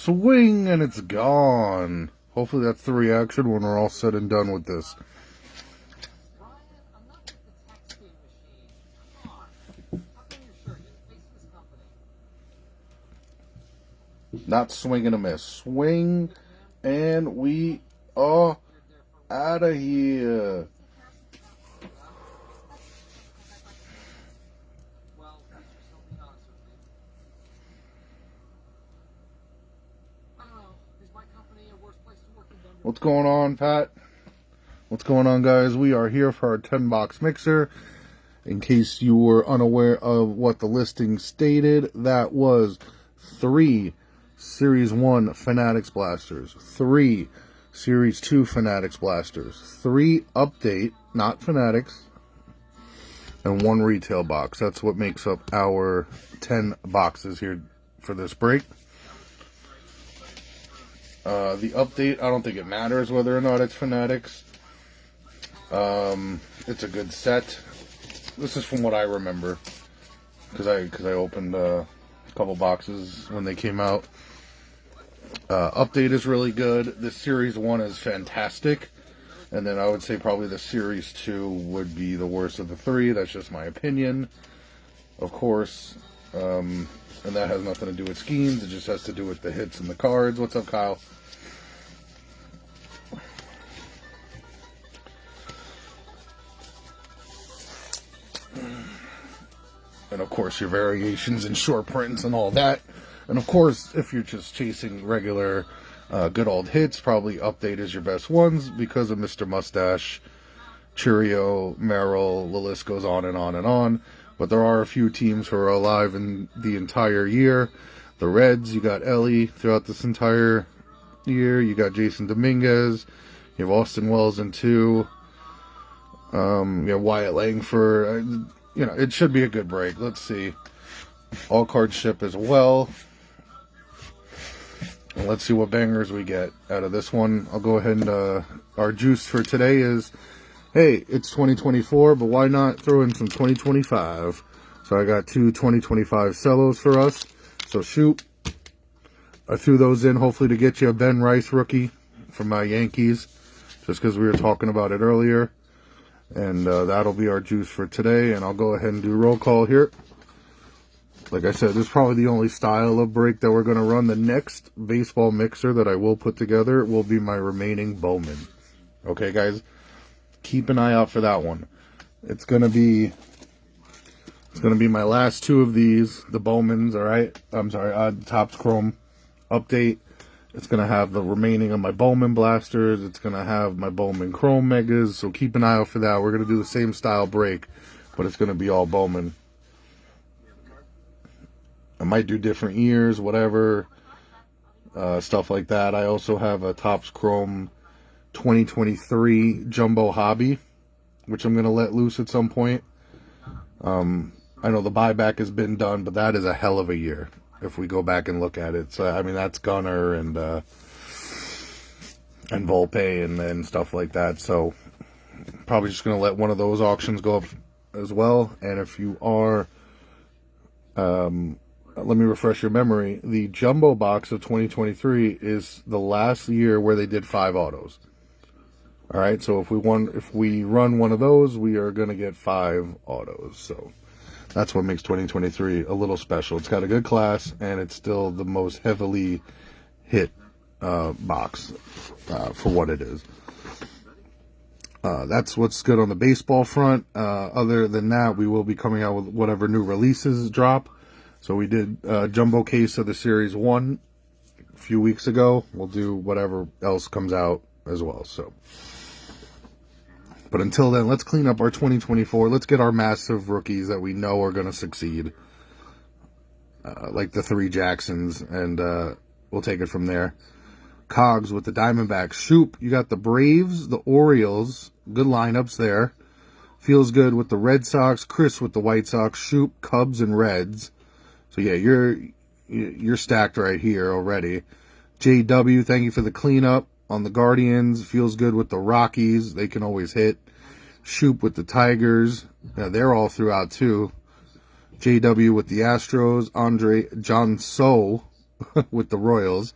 swing, and it's gone. Hopefully that's the reaction when we're all said and done with this. Not swing and a miss. Swing, and we are out of here. What's going on, Pat? What's going on, guys? We are here for our 10-box mixer. In case you were unaware of what the listing stated, that was 3 Series 1 Fanatics blasters, 3 Series 2 Fanatics blasters, 3 update, not Fanatics, and 1 retail box. That's what makes up our 10 boxes here for this break. The update, I don't think it matters whether or not it's Fanatics. It's a good set. This is from what I remember, because I opened a couple boxes when they came out. Update is really good. This Series 1 is fantastic. And then I would say probably the Series 2 would be the worst of the 3. That's just my opinion, of course. And that has nothing to do with schemes. It just has to do with the hits and the cards. What's up, Kyle? And of course your variations and short prints and all that. And of course, if you're just chasing regular good old hits, probably update is your best ones because of Mr. Mustache, Cheerio, Merrill, the list goes on and on and on. But there are a few teams who are alive in the entire year. The Reds, you got Ellie throughout this entire year. You got Jason Dominguez. You have Austin Wells in 2. You have Wyatt Langford. You know, it should be a good break. Let's see. All cards ship as well. And let's see what bangers we get out of this one. I'll go ahead and our juice for today is, hey, it's 2024, but why not throw in some 2025? So I got 2 2025 cellos for us. So shoot. I threw those in hopefully to get you a Ben Rice rookie from my Yankees, just because we were talking about it earlier. And that'll be our juice for today. And I'll go ahead and do roll call here. Like I said, this is probably the only style of break that we're going to run. The next baseball mixer that I will put together will be my remaining Bowman. Okay, guys? Keep an eye out for that one. It's going to be my last 2 of these, the Bowmans, all right? I'm sorry, Topps Chrome update. It's going to have the remaining of my Bowman blasters. It's going to have my Bowman Chrome Megas. So keep an eye out for that. We're going to do the same style break, but it's going to be all Bowman. I might do different years, whatever, stuff like that. I also have a Topps Chrome 2023 Jumbo Hobby, which I'm going to let loose at some point. I know the buyback has been done, but that is a hell of a year if we go back and look at it. So, I mean, that's Gunnar and Volpe and stuff like that. So probably just going to let one of those auctions go up as well. And if you are... let me refresh your memory. The Jumbo box of 2023 is the last year where they did 5 autos. All right, so if we run one of those, we are going to get 5 autos. So that's what makes 2023 a little special. It's got a good class, and it's still the most heavily hit box for what it is. That's what's good on the baseball front. Other than that, we will be coming out with whatever new releases drop. So we did a jumbo case of the Series 1 a few weeks ago. We'll do whatever else comes out as well. So, but until then, let's clean up our 2024. Let's get our massive rookies that we know are going to succeed, like the 3 Jacksons, and we'll take it from there. Cogs with the Diamondbacks. Shoop, you got the Braves, the Orioles. Good lineups there. Feels good with the Red Sox. Chris with the White Sox. Shoop, Cubs, and Reds. So yeah, you're stacked right here already. JW, thank you for the cleanup on the Guardians. Feels good with the Rockies. They can always hit. Shoop with the Tigers. Yeah, they're all throughout too. JW with the Astros. Andre Johnson with the Royals.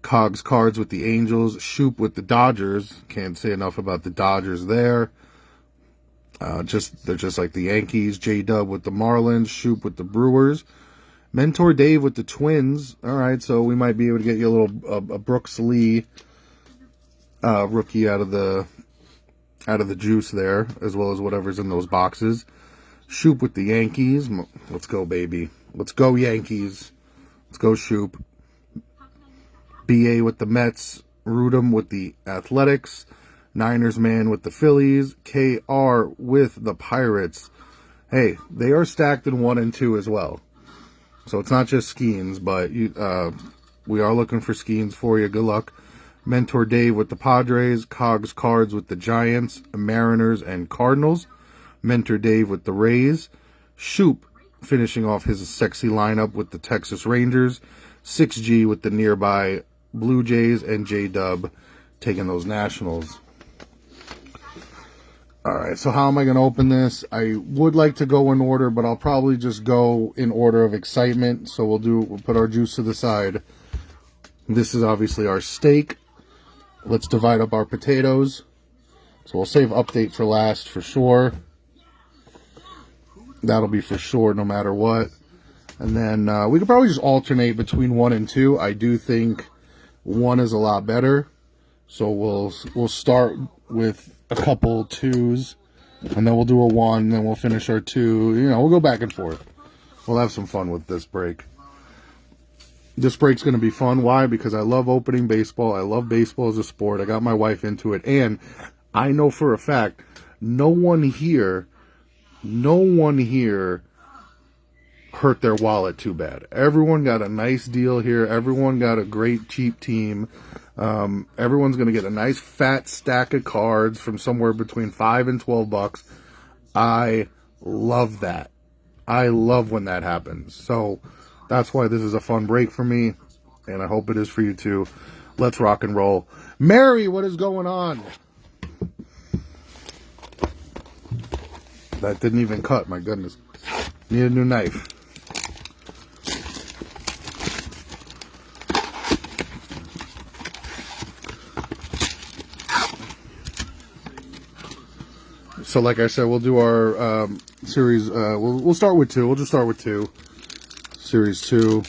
Cogs cards with the Angels. Shoop with the Dodgers. Can't say enough about the Dodgers there. They're just like the Yankees. J-Dub with the Marlins. Shoop with the Brewers. Mentor Dave with the Twins. All right, so we might be able to get you a little a Brooks Lee rookie out of the juice there, as well as whatever's in those boxes. Shoop with the Yankees. Let's go, baby. Let's go, Yankees. Let's go, Shoop. BA with the Mets. Rudum with the Athletics. Niners man with the Phillies. KR with the Pirates. Hey, they are stacked in 1 and 2 as well. So it's not just Skeens, but we are looking for Skeens for you. Good luck. Mentor Dave with the Padres. Cogs cards with the Giants, Mariners, and Cardinals. Mentor Dave with the Rays. Shoop finishing off his sexy lineup with the Texas Rangers. 6G with the nearby Blue Jays, and J-Dub taking those Nationals. Alright, so how am I going to open this? I would like to go in order, but I'll probably just go in order of excitement. So we'll put our juice to the side. This is obviously our steak. Let's divide up our potatoes. So we'll save update for last for sure. That'll be for sure no matter what. And then we could probably just alternate between 1 and 2. I do think 1 is a lot better. So we'll start with a couple 2s, and then we'll do a 1, and then we'll finish our 2. You know, we'll go back and forth. We'll have some fun with this break. This break's going to be fun. Why? Because I love opening baseball. I love baseball as a sport. I got my wife into it. And I know for a fact, no one here hurt their wallet too bad. Everyone got a nice deal here. Everyone got a great cheap team. Everyone's going to get a nice fat stack of cards from somewhere between $5 and $12. I love that. I love when that happens. So that's why this is a fun break for me, and I hope it is for you too. Let's rock and roll. Mary, what is going on? That didn't even cut, my goodness. Need a new knife. So like I said, we'll do our series, we'll start with 2. We'll just start with 2. Series 2.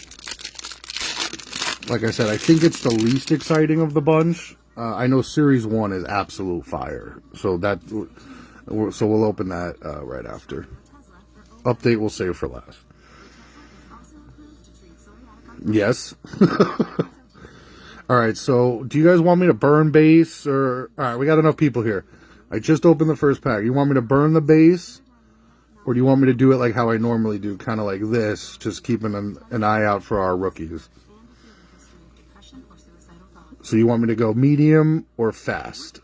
Like I said, I think it's the least exciting of the bunch. I know Series 1 is absolute fire. So we'll open that right after. Update we'll save for last. Yes. Alright, so do you guys want me to burn base? Alright, we got enough people here. I just opened the first pack. You want me to burn the base? Or do you want me to do it like how I normally do? Kind of like this. Just keeping an eye out for our rookies. So you want me to go medium or fast?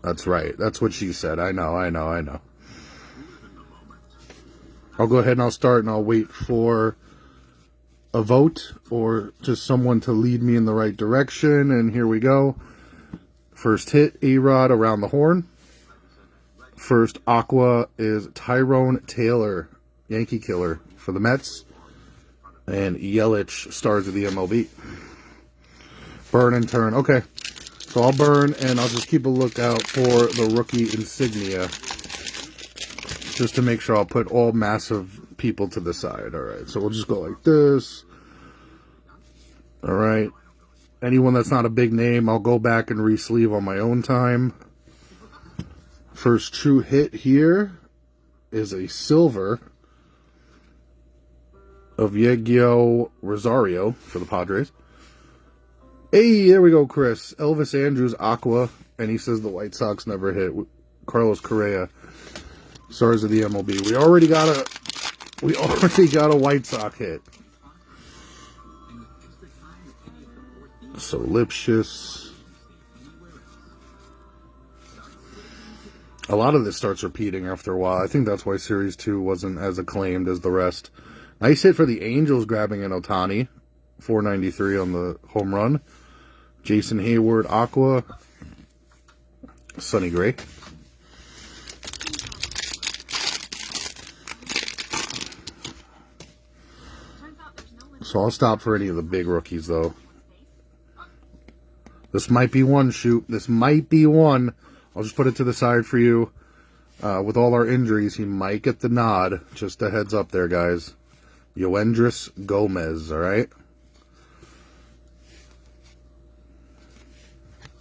That's right. That's what she said. I know. I'll go ahead and I'll start and I'll wait for a vote or just someone to lead me in the right direction. And here we go. First hit, A-Rod around the horn. First Aqua is Tyrone Taylor, Yankee killer for the Mets. And Yelich, stars of the MLB. Burn and turn. Okay. So I'll burn and I'll just keep a lookout for the rookie insignia. Just to make sure I'll put all massive people to the side. Alright, so we'll just go like this. Alright. Anyone that's not a big name, I'll go back and re-sleeve on my own time. First true hit here is a silver of Yeguio Rosario for the Padres. Hey, there we go, Chris. Elvis Andrews, Aqua, and he says the White Sox never hit. Carlos Correa, stars of the MLB. We already got a White Sox hit. So Lipschitz. A lot of this starts repeating after a while. I think that's why Series 2 wasn't as acclaimed as the rest. Nice hit for the Angels grabbing an Ohtani. 493 on the home run. Jason Hayward, Aqua. Sonny Gray. So I'll stop for any of the big rookies, though. This might be one, shoot. This might be one. I'll just put it to the side for you. With all our injuries, he might get the nod. Just a heads up there, guys. Yoendris Gomez, all right?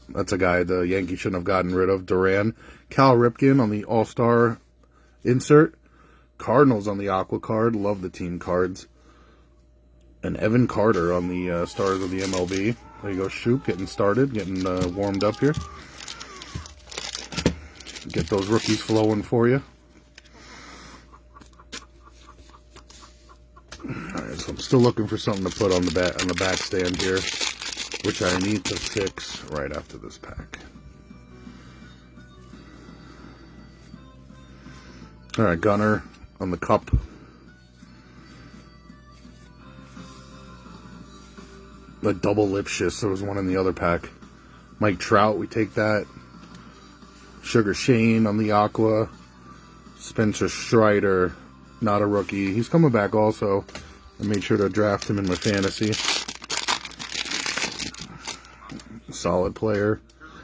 That's a guy the Yankees shouldn't have gotten rid of. Duran. Cal Ripken on the All-Star insert. Cardinals on the Aqua card. Love the team cards. And Evan Carter on the Stars of the MLB. There you go, Shoop, getting started, getting warmed up here. Get those rookies flowing for you. Alright, so I'm still looking for something to put on the back stand here, which I need to fix right after this pack. Alright, Gunner on the cup. The double Lipschitz, there was one in the other pack. Mike Trout, we take that. Sugar Shane on the Aqua. Spencer Strider, not a rookie. He's coming back also. I made sure to draft him in my fantasy. Solid player.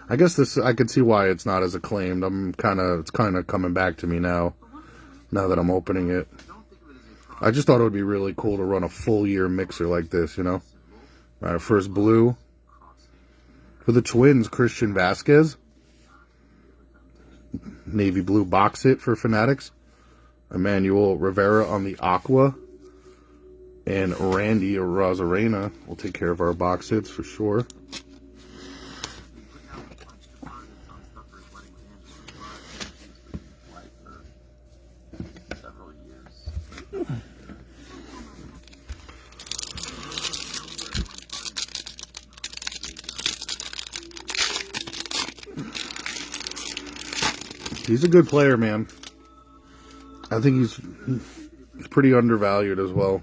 I guess this, I can see why it's not as acclaimed. It's kind of coming back to me now that I'm opening it. I just thought it would be really cool to run a full year mixer like this, you know. Alright, first blue. For the Twins, Christian Vasquez. Navy blue box hit for Fanatics. Emmanuel Rivera on the Aqua. And Randy Rosarena will take care of our box hits for sure. He's a good player, man. I think he's pretty undervalued as well.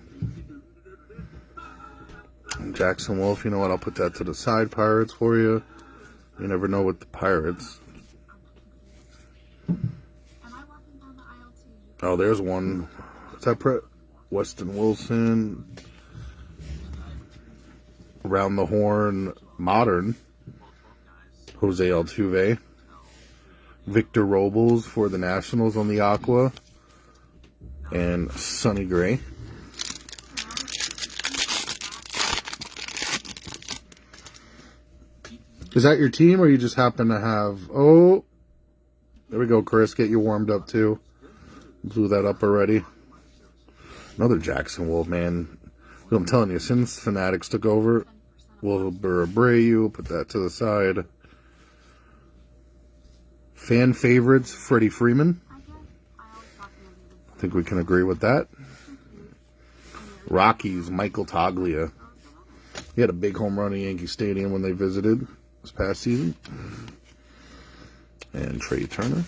And Jackson Wolf, you know what? I'll put that to the side, Pirates, for you. You never know with the Pirates. Oh, there's one. Is that Weston Wilson? Around the Horn, Modern. Jose Altuve. Victor Robles for the Nationals on the Aqua. And Sonny Gray. Is that your team, or you just happen to have... Oh, there we go, Chris. Get you warmed up, too. Blew that up already. Another Jackson Wolf, man. I'm telling you, since Fanatics took over, Wilbur Abreu, put that to the side. Fan favorites, Freddie Freeman. I think we can agree with that. Rockies, Michael Toglia. He had a big home run at Yankee Stadium when they visited this past season. And Trey Turner.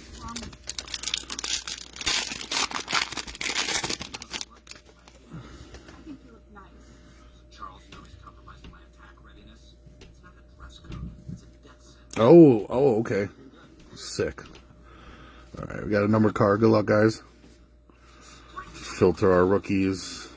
Oh, okay. Sick. Alright, we got a numbered card. Good luck, guys. Just filter our rookies.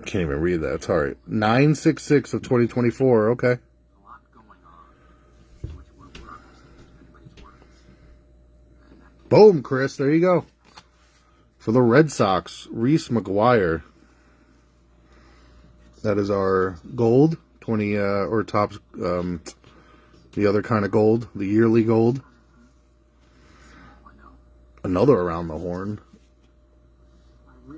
Can't even read that. It's alright. 966 of 2024. Okay. Boom, Chris. There you go. For the Red Sox, Reese McGuire. That is our gold, 20 or tops, the other kind of gold, the yearly gold. Another around the horn.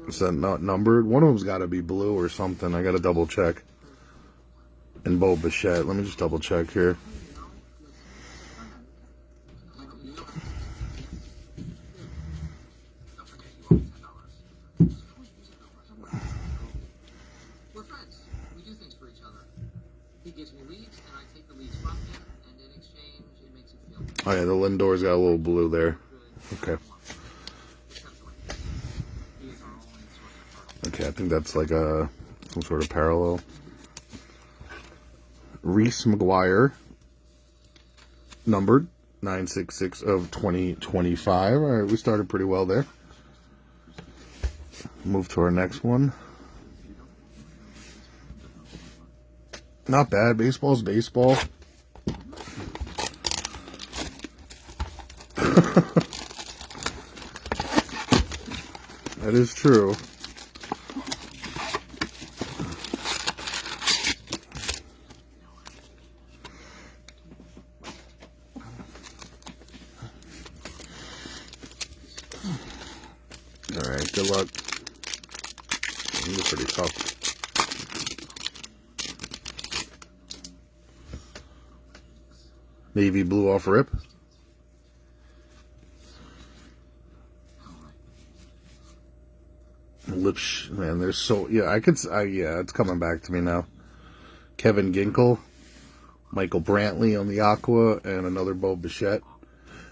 Is that not numbered? One of them's got to be blue or something. I got to double check. And Bo Bichette. Let me just double check here. Oh yeah, the Lindor's got a little blue there. Okay. Okay, I think that's like some sort of parallel. Reese McGuire, numbered 966 of 2025. All right, we started pretty well there. Move to our next one. Not bad. Baseball's baseball. That is true. Alright, good luck. These are pretty tough. Navy blue off rip. Lips, man, there's so, yeah, yeah, it's coming back to me now. Kevin Ginkel, Michael Brantley on the Aqua, and another Bo Bichette.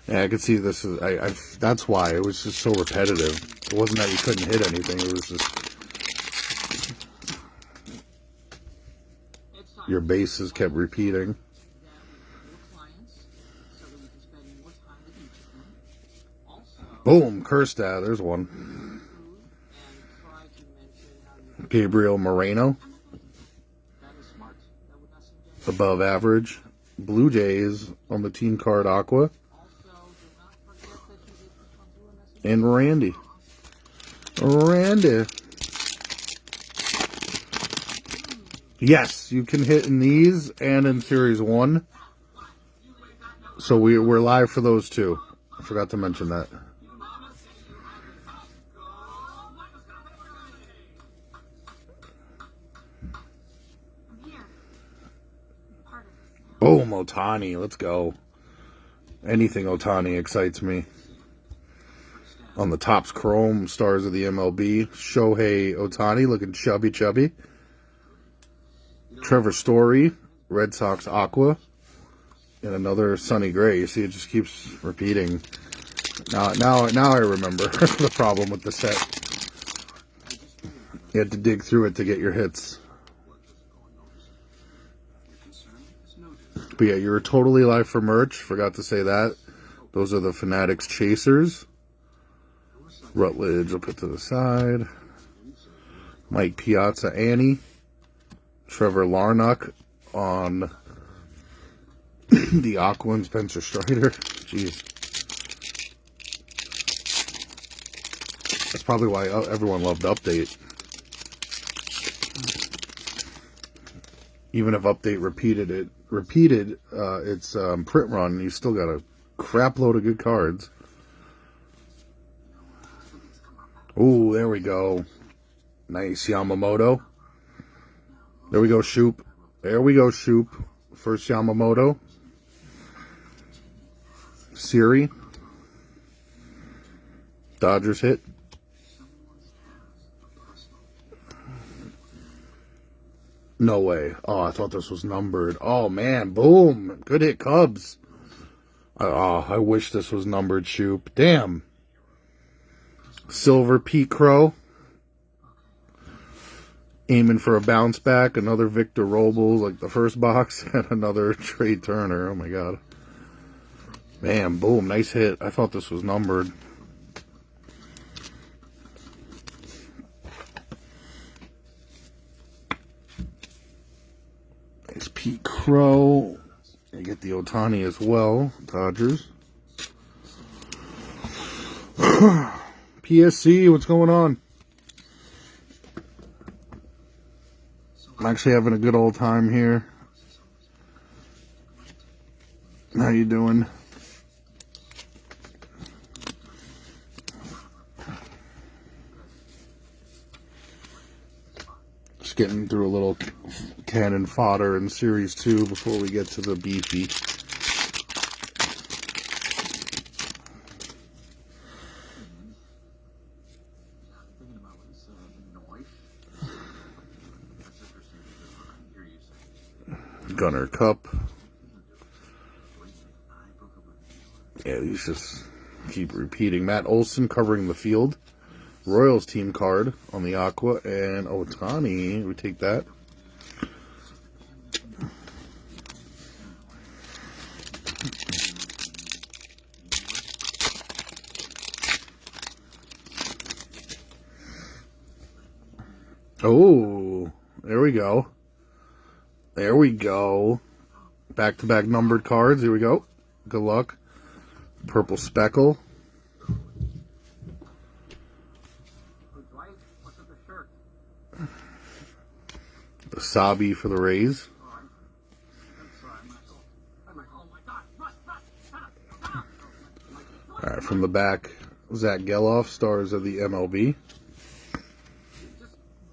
Yeah, I could see this is, that's why it was just so repetitive. It wasn't that you couldn't hit anything, it was just your bases kept repeating. Boom, Kerstad, there's one. Gabriel Moreno, above average. Blue Jays on the team card Aqua. And Randy. Yes, you can hit in these and in Series 1. So we're live for those two. I forgot to mention that. Boom, Ohtani. Let's go. Anything Ohtani excites me. On the Topps Chrome, stars of the MLB. Shohei Ohtani looking chubby. Trevor Story, Red Sox Aqua. And another Sonny Gray. You see, it just keeps repeating. Now I remember the problem with the set. You had to dig through it to get your hits. But yeah, you're totally live for merch. Forgot to say that. Those are the Fanatics Chasers. Rutledge, I'll put to the side. Mike Piazza, Annie. Trevor Larnach on the Aqua and Spencer Strider. Jeez. That's probably why everyone loved Update. Even if Update repeated its print run, you still got a crap load of good cards. Ooh, there we go. Nice Yamamoto. There we go, Shoop. First Yamamoto. Siri. Dodgers hit. No way. Oh, I thought this was numbered. Oh, man. Boom. Good hit, Cubs. Oh, I wish this was numbered, Shoop. Damn. Silver Pete Crow. Aiming for a bounce back. Another Victor Robles, like the first box. And another Trey Turner. Oh, my God. Man, boom. Nice hit. I thought this was numbered. Nice Pete Crow. I get the Ohtani as well. Dodgers. PSC, what's going on? I'm actually having a good old time here. How you doing? Just getting through a little cannon fodder in Series 2 before we get to the beefy. Gunner Cup. Yeah, these just keep repeating. Matt Olson covering the field. Royals team card on the Aqua. And Ohtani, we take that. Oh, there we go. There we go. Back-to-back numbered cards. Here we go. Good luck. Purple Speckle. The Sabi for the Rays. Alright, from the back, Zach Geloff, Stars of the MLB.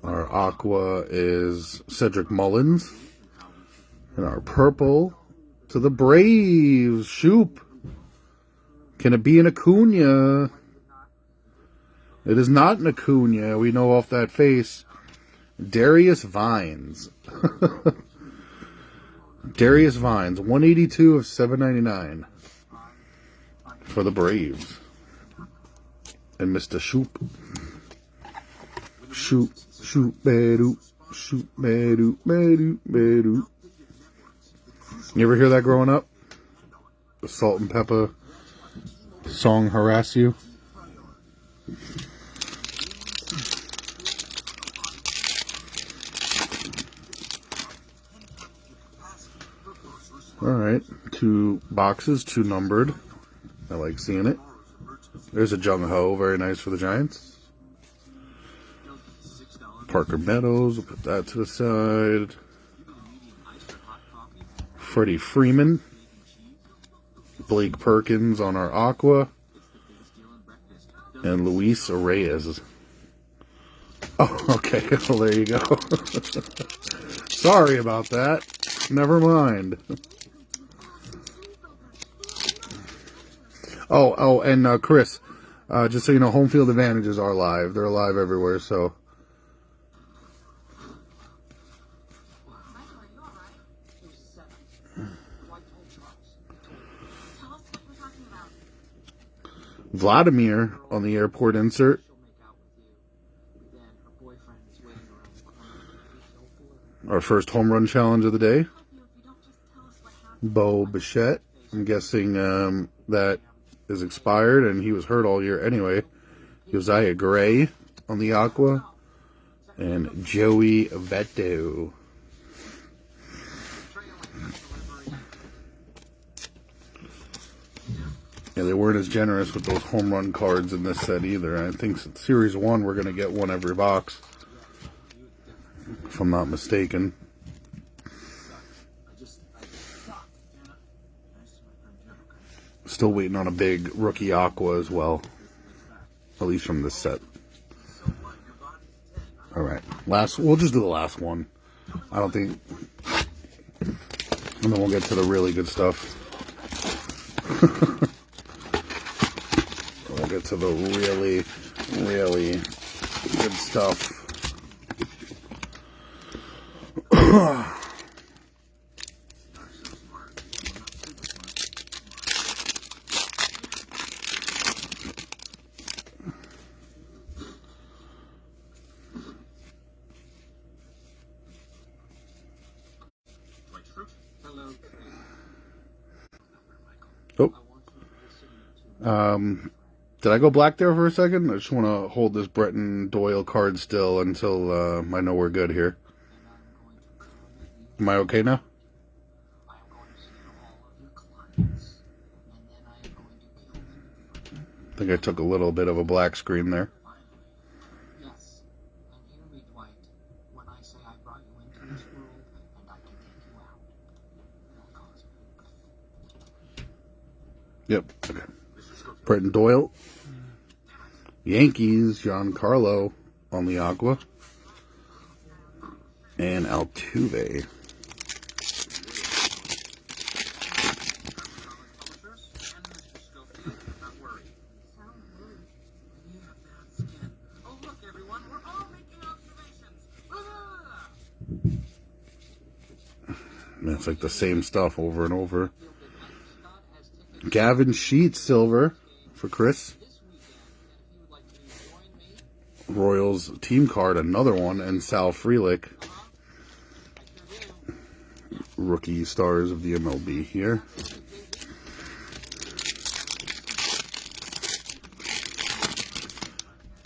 Our Aqua is Cedric Mullins. And our purple to the Braves, Shoop. Can it be an Acuna? It is not an Acuna. We know off that face. Darius Vines. Darius Vines, 182 of 799 for the Braves. And Mr. Shoop. Shoop, shoop, bedu, shoop, bedu, bedu, bedu. You ever hear that growing up? The Salt and Pepper song Harass You? Alright, 2 boxes, 2 numbered. I like seeing it. There's a Jung Ho, very nice for the Giants. Parker Meadows, we'll put that to the side. Freddie Freeman. Blake Perkins on our Aqua. And Luis Reyes. Oh, okay, well there you go. Sorry about that. Never mind. Oh, and Chris, just so you know, Home Field Advantages are live. They're live everywhere, so. Vladimir on the airport insert. Our first home run challenge of the day. Bo Bichette. I'm guessing that is expired, and he was hurt all year anyway. Josiah Gray on the Aqua. And Joey Votto. Yeah, they weren't as generous with those home run cards in this set either. I think Series 1 we're going to get one every box, if I'm not mistaken. Still waiting on a big rookie Aqua as well, at least from this set. Alright, we'll just do the last one. I don't think, and then we'll get to the really good stuff. We'll get to the really, really good stuff. Oh. Did I go black there for a second? I just want to hold this Bretton Doyle card still until I know we're good here. Am I okay now? I think I took a little bit of a black screen there. Yes, and hear me, Dwight, when I say I brought you into this world and I can take you out. Yep. Okay. Bretton Doyle. Yankees, Giancarlo on the Aqua. And Altuve. Oh, look, everyone, we're all making observations. It's like the same stuff over and over. Gavin Sheets, silver for Chris. Royals team card, another one, and Sal Frelick. Rookie stars of the MLB here.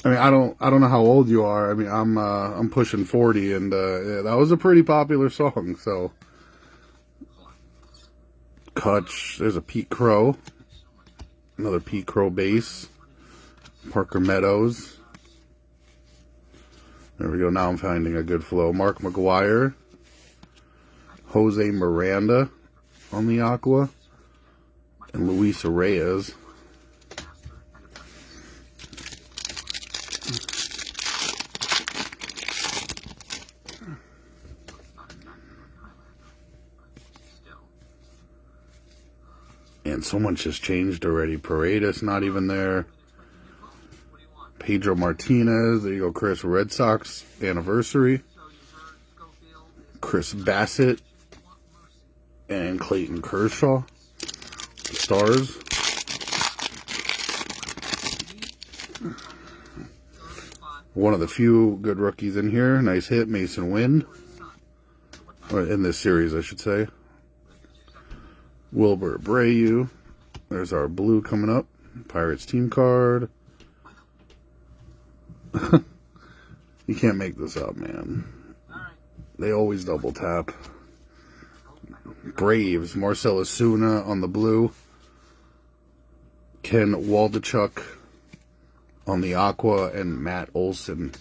I mean, I don't know how old you are. I mean, I'm pushing 40, and yeah, that was a pretty popular song. So, Kutch, there's a Pete Crow, another Pete Crow bass, Parker Meadows. There we go. Now I'm finding a good flow. Mark McGuire, Jose Miranda on the Aqua, and Luis Reyes. And so much has changed already. Paredes not even there. Pedro Martinez. There you go. Chris, Red Sox anniversary. Chris Bassett and Clayton Kershaw. Stars. One of the few good rookies in here. Nice hit, Mason Wynn. Or in this series, I should say. Wilbur Abreu. There's our blue coming up. Pirates team card. You can't make this up, man. They always double tap. Braves. Marcell Ozuna on the blue. Ken Waldichuk on the Aqua, and Matt Olson.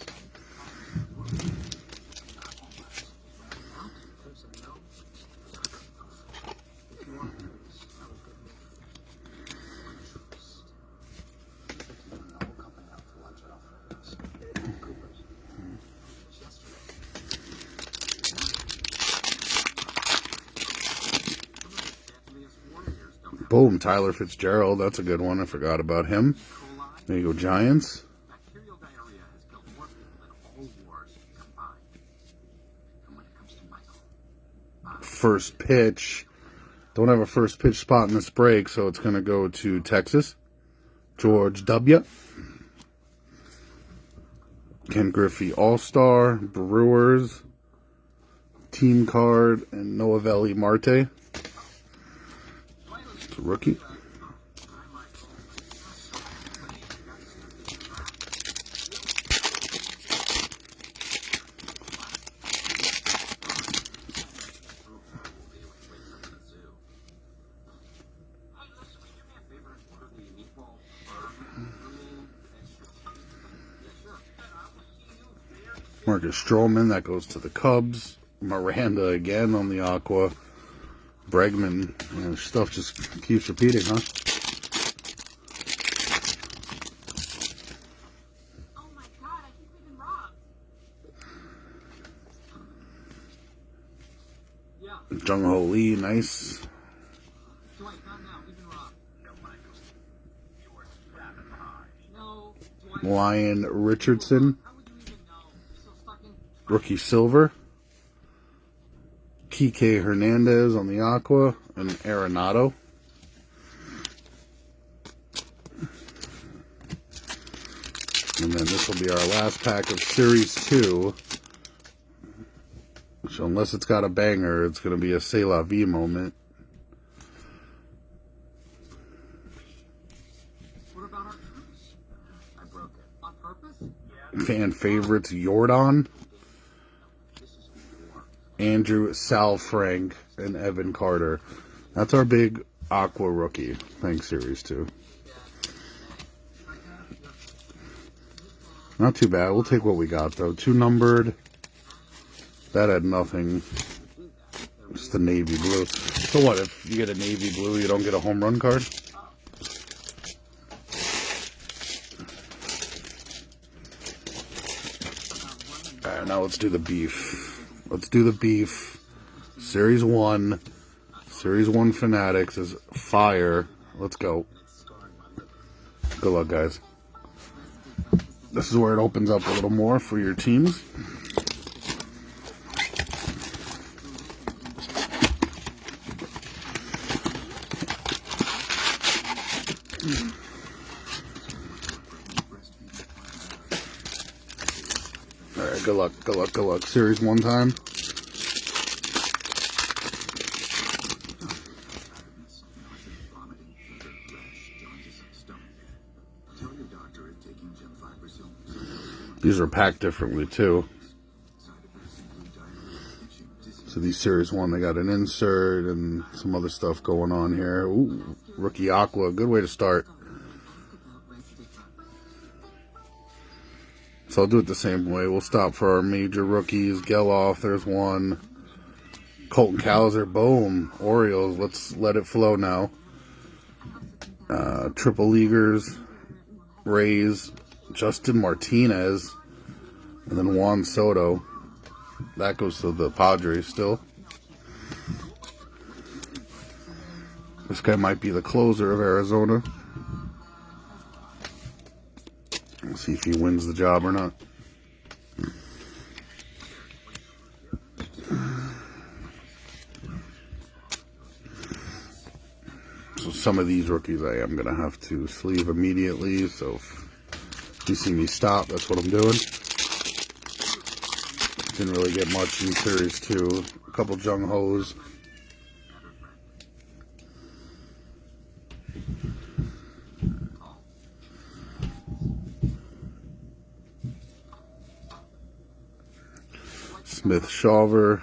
Boom, Tyler Fitzgerald. That's a good one. I forgot about him. There you go, Giants. First pitch. Don't have a first pitch spot in this break, so it's going to go to Texas. George W. Ken Griffey All-Star. Brewers. Team card. And Noelvi Marte. It's a rookie. Marcus Stroman, that goes to the Cubs. Miranda again on the Aqua. Bregman, stuff just keeps repeating, huh? Oh my god, I keep getting robbed. Yeah. Jung Ho Lee, nice. Dwight, not now, we've been robbed. No, Michael. You were grabbing behind. No, Dwight. Lyon Richardson. How would you even know? You're so stuck in... Rookie Silver. Kike Hernandez on the Aqua, and Arenado. And then this will be our last pack of Series 2. So unless it's got a banger, it's going to be a C'est La Vie moment. What about our truce? I broke it. On purpose? Fan favorites, Jordan. Andrew Sal-Frank, and Evan Carter. That's our big Aqua rookie. Thanks, Series 2. Not too bad. We'll take what we got, though. 2 numbered. That had nothing. Just the navy blue. So what, if you get a navy blue, you don't get a home run card? Alright, now let's do the beef. Let's do the beef. Series 1. Series 1 Fanatics is fire. Let's go. Good luck, guys. This is where it opens up a little more for your teams. Alright, good luck, good luck, good luck. Series 1 time. These are packed differently too. So these Series 1, they got an insert and some other stuff going on here. Ooh, Rookie Aqua, good way to start. So I'll do it the same way. We'll stop for our major rookies. Geloff, there's one. Colton Cowser, boom. Orioles, let's let it flow now. Triple Leaguers, Rays, Justin Martinez, and then Juan Soto. That goes to the Padres still. This guy might be the closer of Arizona. Let's see if he wins the job or not. So some of these rookies I am going to have to sleeve immediately. So if you see me stop, that's what I'm doing. Didn't really get much in Series 2. A couple Jung Ho's. Smith Shawver,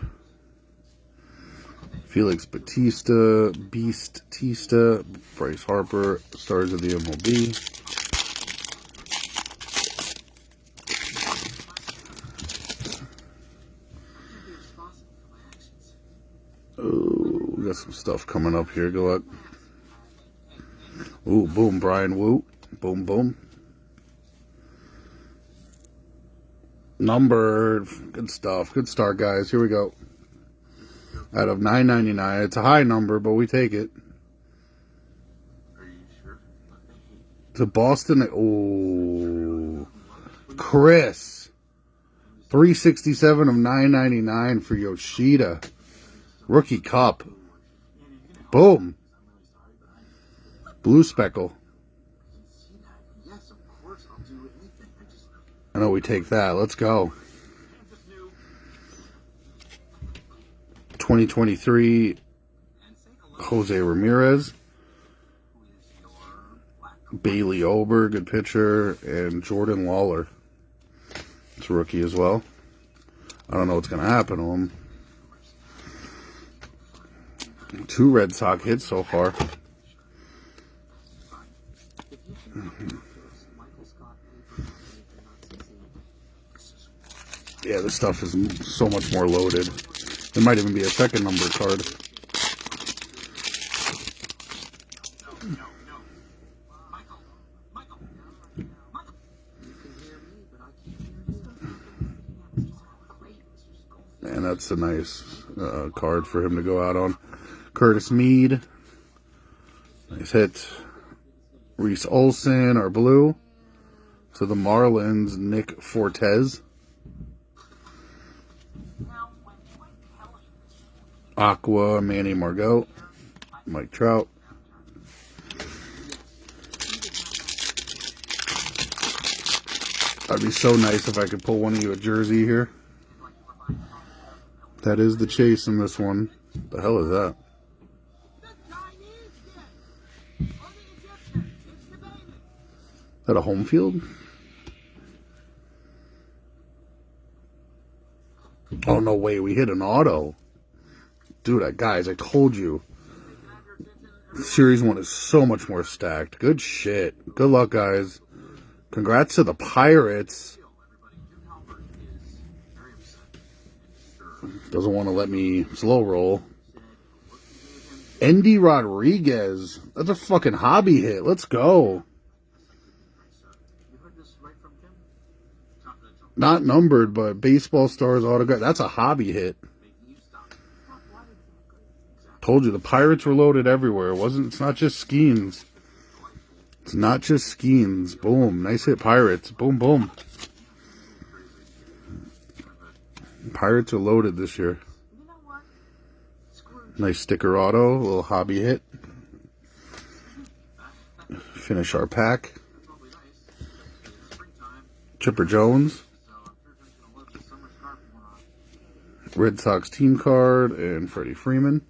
Felix Bautista, Beast Tista, Bryce Harper, stars of the MLB. Oh, we got some stuff coming up here. Good luck. Ooh, boom, Brian Woot. Boom, boom. Numbered. Good stuff. Good start, guys. Here we go. Out of $9.99. It's a high number, but we take it. Are you sure? To Boston. Oh, Chris. 367 of $9.99 for Yoshida. Rookie Cup. Boom. Blue Speckle. Yes, of course. I'll do anything. I know we take that. Let's go. 2023 Jose Ramirez. Bailey Ober, good pitcher. And Jordan Lawler. It's a rookie as well. I don't know what's going to happen to him. 2 Red Sox hits so far. Yeah, this stuff is so much more loaded. There might even be a second number card. Man, that's a nice card for him to go out on. Curtis Mead. Nice hit. Reese Olson, our blue. To the Marlins, Nick Fortes. Aqua, Manny Margot. Mike Trout. That'd be so nice if I could pull one of you a jersey here. That is the chase in this one. The hell is that? Is that a home field? Oh, no way. We hit an auto. Dude, guys, I told you. Series 1 is so much more stacked. Good shit. Good luck, guys. Congrats to the Pirates. Doesn't want to let me slow roll. Endy Rodriguez. That's a fucking hobby hit. Let's go. Not numbered, but Baseball Stars autograph. That's a hobby hit. Told you, the Pirates were loaded everywhere. It's not just Skeens. It's not just Skeens. Boom. Nice hit, Pirates. Boom, boom. Pirates are loaded this year. Nice sticker auto. A little hobby hit. Finish our pack. Chipper Jones. Red Sox team card and Freddie Freeman.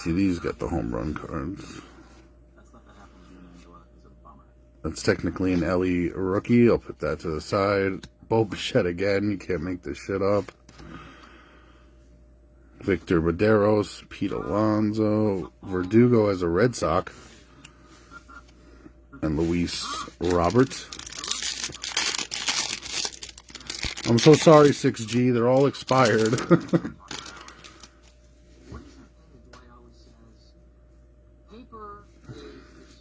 see these get the home run cards. That stuff that happens when Angela is a bummer. That's technically an Ellie rookie. I'll put that to the side. Bo Bichette again. You can't make this shit up. Victor Medeiros, Pete Alonso, Verdugo as a Red Sox, and Luis Robert. I'm so sorry, 6G. They're all expired. What is that thing that Dwight always says? Paper is the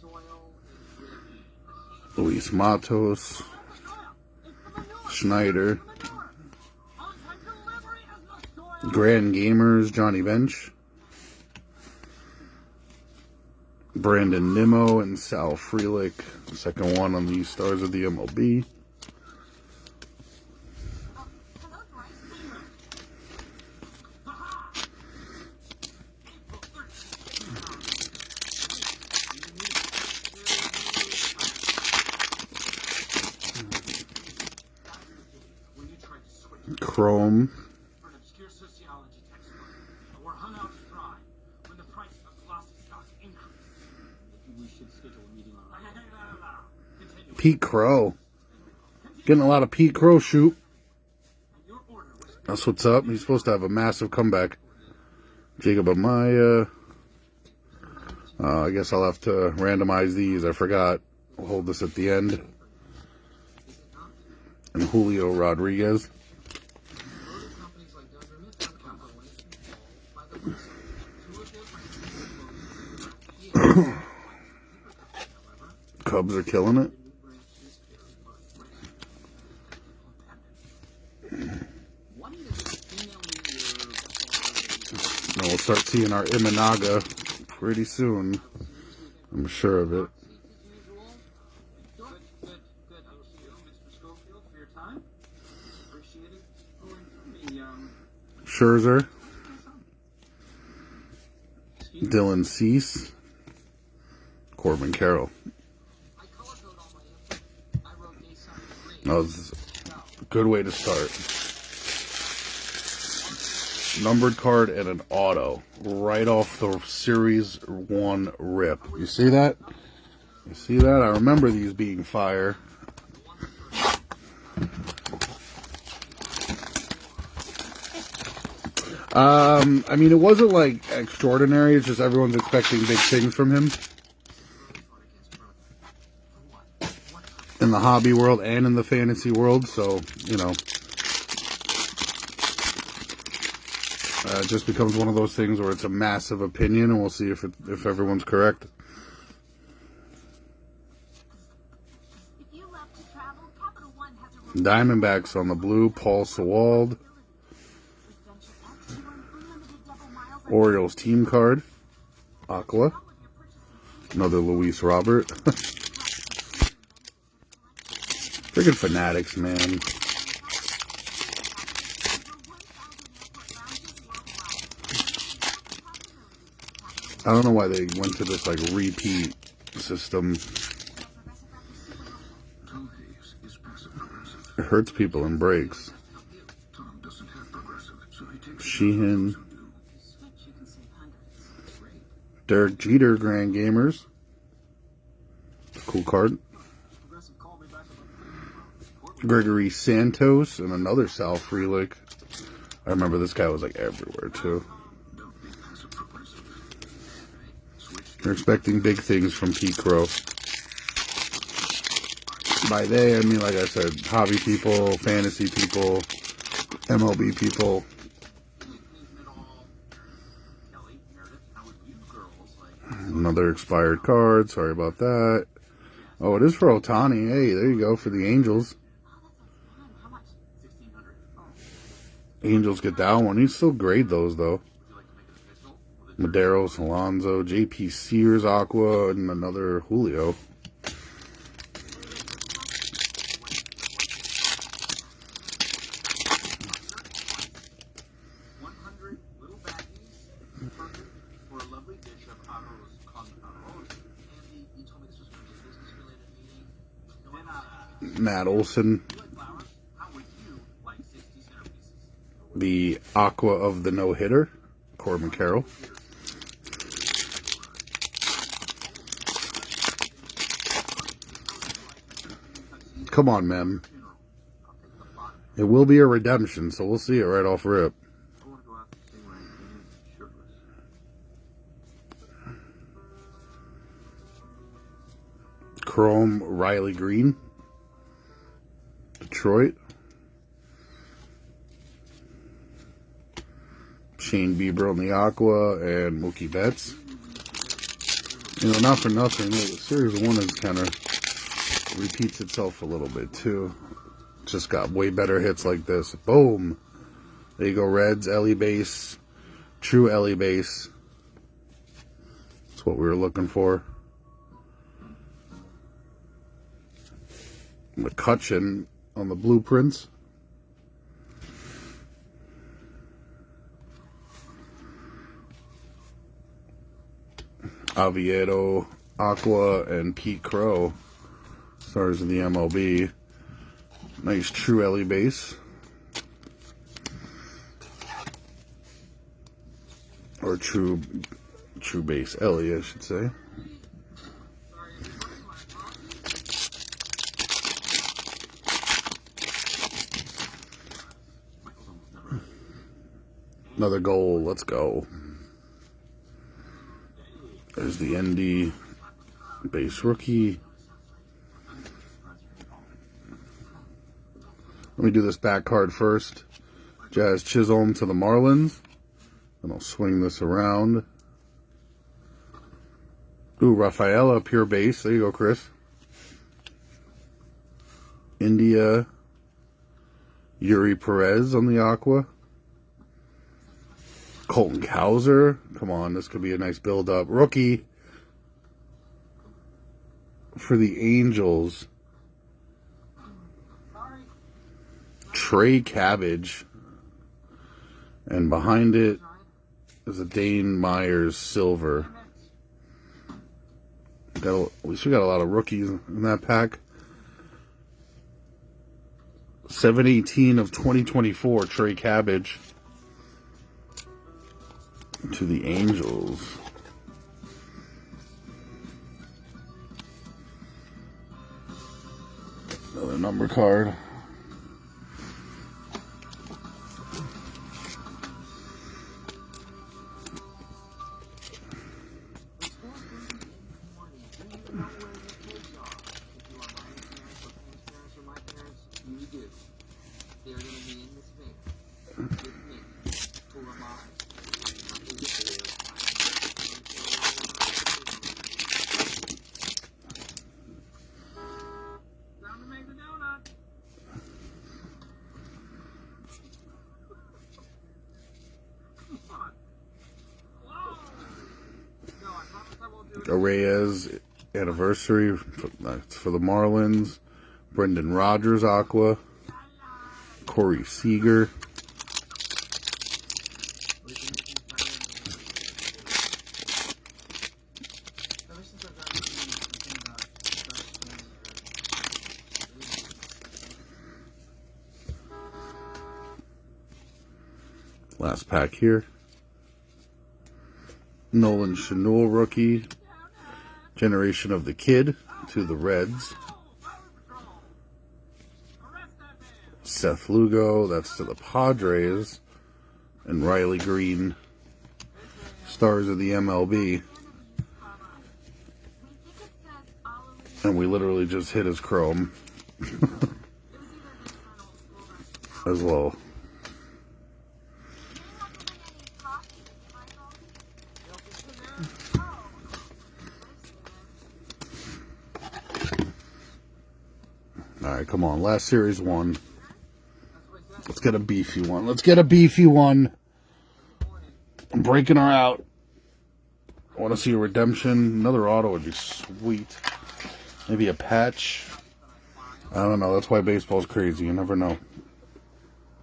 soil in which Luis Matos, Schneider, Grand Gamers, Johnny Bench, Brandon Nimmo, and Sal Frelick. Second one on the Stars of the MLB. Chrome. For an obscure sociology textbook, and we're hung out to dry when the price of glossy stock increases. Maybe we should schedule a meeting on that. Continue. Pete Crow. Getting a lot of Pete Crow shoot. And your order was That's what's up. He's supposed to have a massive comeback. Jacob Amaya. I guess I'll have to randomize these. I forgot. We'll hold this at the end. And Julio Rodriguez. companies like Dunder Mifflin Company by the wayside. Two of their branches closed. However, Cubs are killing it. the new branches very much. One is female meteor. And we'll start seeing our Imanaga pretty soon. I'm sure of it. good. I will see you, Mr. Schofield, for your time. Appreciate it. Going through me, Scherzer, excuse me. Dylan Cease, Corbin Carroll. I color code all my info. I wrote day sun green. That was a good way to start. Numbered card and an auto right off the Series 1 rip. You see that? You see that? I remember these being fire. I mean, it wasn't like extraordinary. It's just everyone's expecting big things from him in the hobby world and in the fantasy world. So, you know, it just becomes one of those things where it's a massive opinion, and we'll see if everyone's correct. If you love to travel, Capital One has a Diamondbacks on the blue, Paul Sewald. Adventure X, you earn unlimited double miles on Orioles team card, Aqua. all of your purchases. Another Luis Robert. Freaking Fanatics, man. Over 1,000 airport lounges worldwide. I don't know why they went to this like repeat system. Tom Hayes is passive progressive. It hurts people in breaks. Tom doesn't have progressive, so he takes Sheehan, Switch, you can save hundreds. Derek Jeter, Grand Gamers. Cool card. progressive. Call me back about Gregory Santos and another Sal Frelick. I remember this guy was like everywhere too. don't be passive progressive. Switch They're expecting big things from Pete Crow. By they, I mean, like I said, hobby people, fantasy people, MLB people. Kelly, Meredith, how would you girls like Another expired card. Sorry about that. Oh, it is for Otani. Hey, there you go for the Angels. How much? 1,600? Angels get that one. He still grade those though. Would you like to make it official? Medeiros, Alonso, JP Sears, Aqua, and another Julio. 100 little baggies, perfect for a lovely dish of arroz con arroz. Andy, you told me this was going to be a business-related meeting. Then, Matt Olson, you like flowers? How would you like 60 centerpieces? the Aqua of the no-hitter, Corbin Carroll. Come on, man. It will be a redemption, so we'll see it right off rip. I want to go out to Stingray and shirtless. Chrome Riley Green. Detroit. Shane Bieber on the Aqua and Mookie Betts. You know, not for nothing, Series 1 is kind of repeats itself a little bit too. Just got way better hits like this. Boom. There you go, Reds, Ellie base. True Ellie base. That's what we were looking for. McCutchen on the blueprints. Oviedo, Aqua, and Pete Crow. Stars of the MLB. Nice true Ellie base. Or true base Ellie, I should say. Another goal, let's go. There's the ND base rookie. Let me do this back card first. Jazz Chisholm to the Marlins. And I'll swing this around. Ooh, Rafaela, pure base. There you go, Chris. India, Yuri Perez on the Aqua. Colton Cowser. Come on, this could be a nice build-up. Rookie for the Angels. Trey Cabbage. And behind it is a Dane Myers silver. At least we got a lot of rookies in that pack. 7/18 of 2024, Trey Cabbage to the Angels. Another number card. Reyes anniversary for the Marlins. Brendan Rodgers Aqua. Corey Seager. Last pack here. Nolan Schanuel rookie. Generation of the Kid to the Reds. Seth Lugo, that's to the Padres. And Riley Green, stars of the MLB. And we literally just hit his chrome as well. Alright, come on. Last series one. Let's get a beefy one. Let's get a beefy one. I'm breaking her out. I want to see a redemption. Another auto would be sweet. Maybe a patch. I don't know. That's why baseball's crazy. You never know.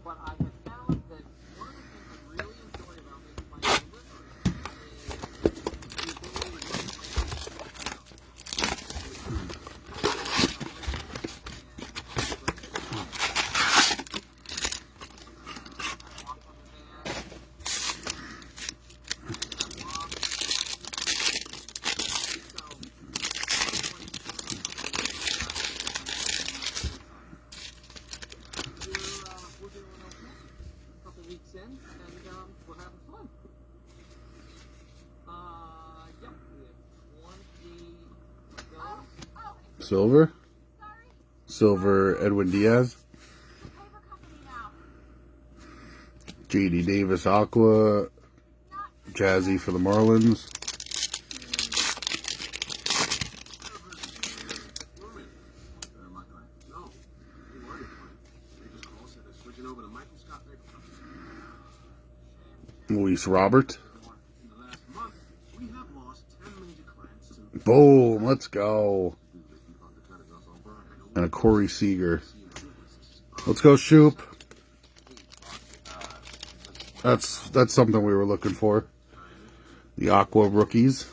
But I have found that one of the things I really enjoy about making my own livery is Silver. Sorry, Silver, Edwin Diaz. the paper company now. J.D. Davis, Aqua. Jazzy for the Marlins. No, they weren't fine. They just called said they're switching over to Michael Scott paper. Luis Robert. In the last month, we have lost 10 major clients since Boom. Let's go. And a Corey Seager. Let's go, Shoop. That's something we were looking for. The Aqua rookies.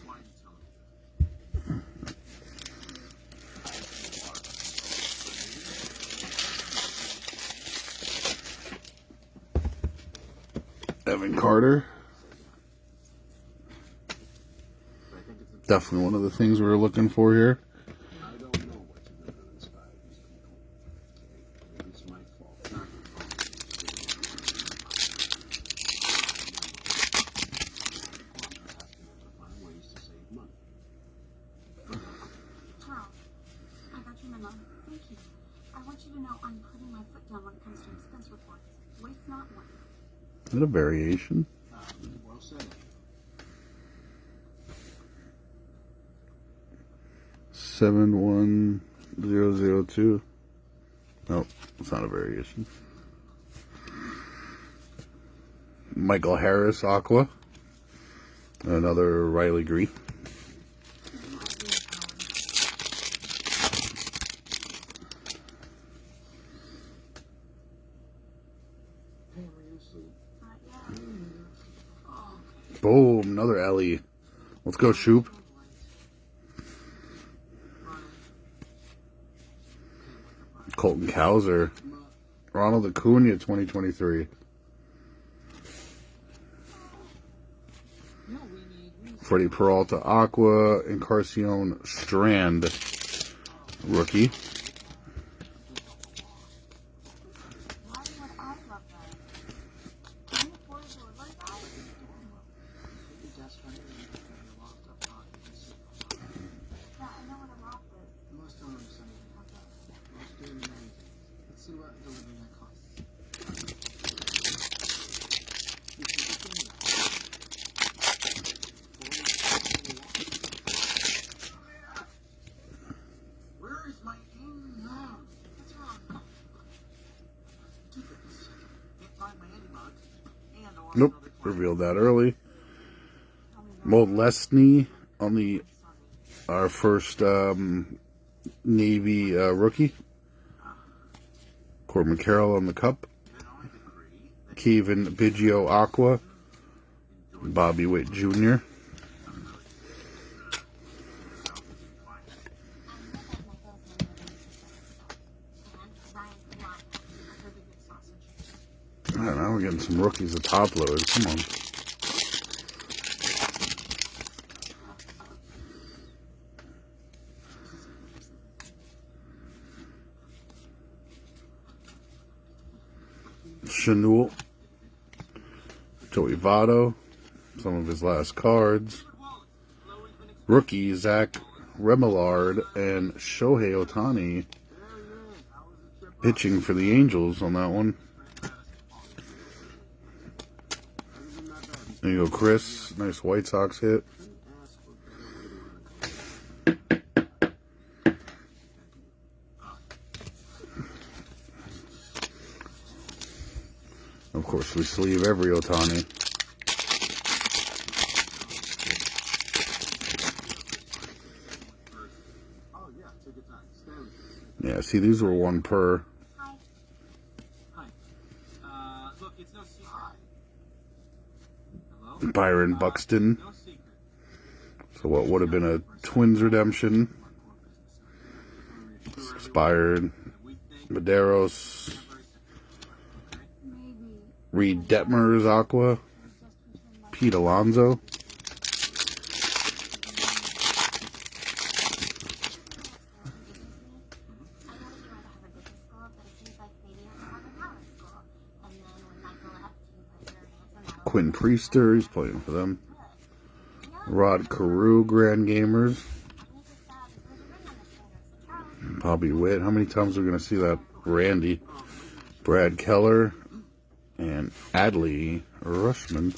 Evan Carter. Definitely one of the things we were looking for here. I don't know what you're going to inspire these people. Okay? Maybe it's my fault. Not your fault. Find ways to save money. Charles, I got your memo. Thank you. I want you to know I'm putting my foot down when it comes to expense reports. Waste not one. Is that a variation? Well said. 71002. Nope, it's not a variation. Michael Harris, Aqua. Another Riley Green. Boom, another Ellie. Let's go, Shoop. Colton Cowser. Ronald Acuna, 2023. Freddie Peralta, Aqua. Encarnacion Strand, rookie. Why would I love that? Can you afford to deliver that? That's right. You're locked up top. You can see. Yeah, I know what a loft is. Most don't understand it. Most do in anything. Let's see what delivering that costs. Where is my aim now? What's wrong? Keep it a second. Can't find my Eddie and or Nope, another client. revealed that early. Mo Lesney on the our first Navy rookie. Corbin Carroll on the cup. Kevin Biggio, Aqua. Bobby Witt Jr. I don't know, we're getting some rookies to top load. Come on. Chanel. Joey Votto. Some of his last cards. Rookie Zach Remillard and Shohei Ohtani pitching for the Angels on that one. There you go, Chris. Nice White Sox hit. Of course, we sleeve every Ohtani. Oh, yeah, take your time. Stay with me. Yeah, see, these were one per. Hi. Hi. Look, it's no secret. Hello? Byron Buxton. No secret. So what would have been a Twins redemption. Expired. We think Medeiros. Maybe. Reed Detmers, Aqua. Pete Alonso. Quinn Priester, he's playing for them. Rod Carew, Grand Gamers. Bobby Witt. How many times are we going to see that? Randy. Brad Keller. And Adley Rushman.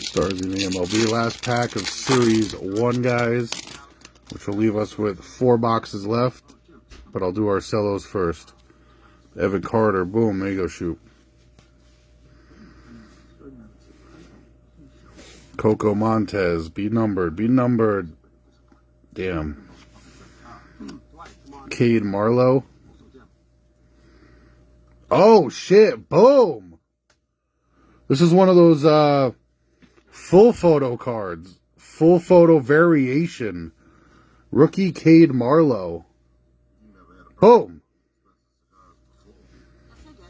Stars in the MLB. Last pack of Series 1, guys. Which will leave us with 4 boxes left. But I'll do our cellos first. Evan Carter. Boom. There you go. Shoot. Coco Montez. Be numbered. Be numbered. Damn. Cade Marlowe. Oh, shit. Boom. This is one of those full photo cards. Full photo variation. Rookie Cade Marlowe. Boom. Yes, I did.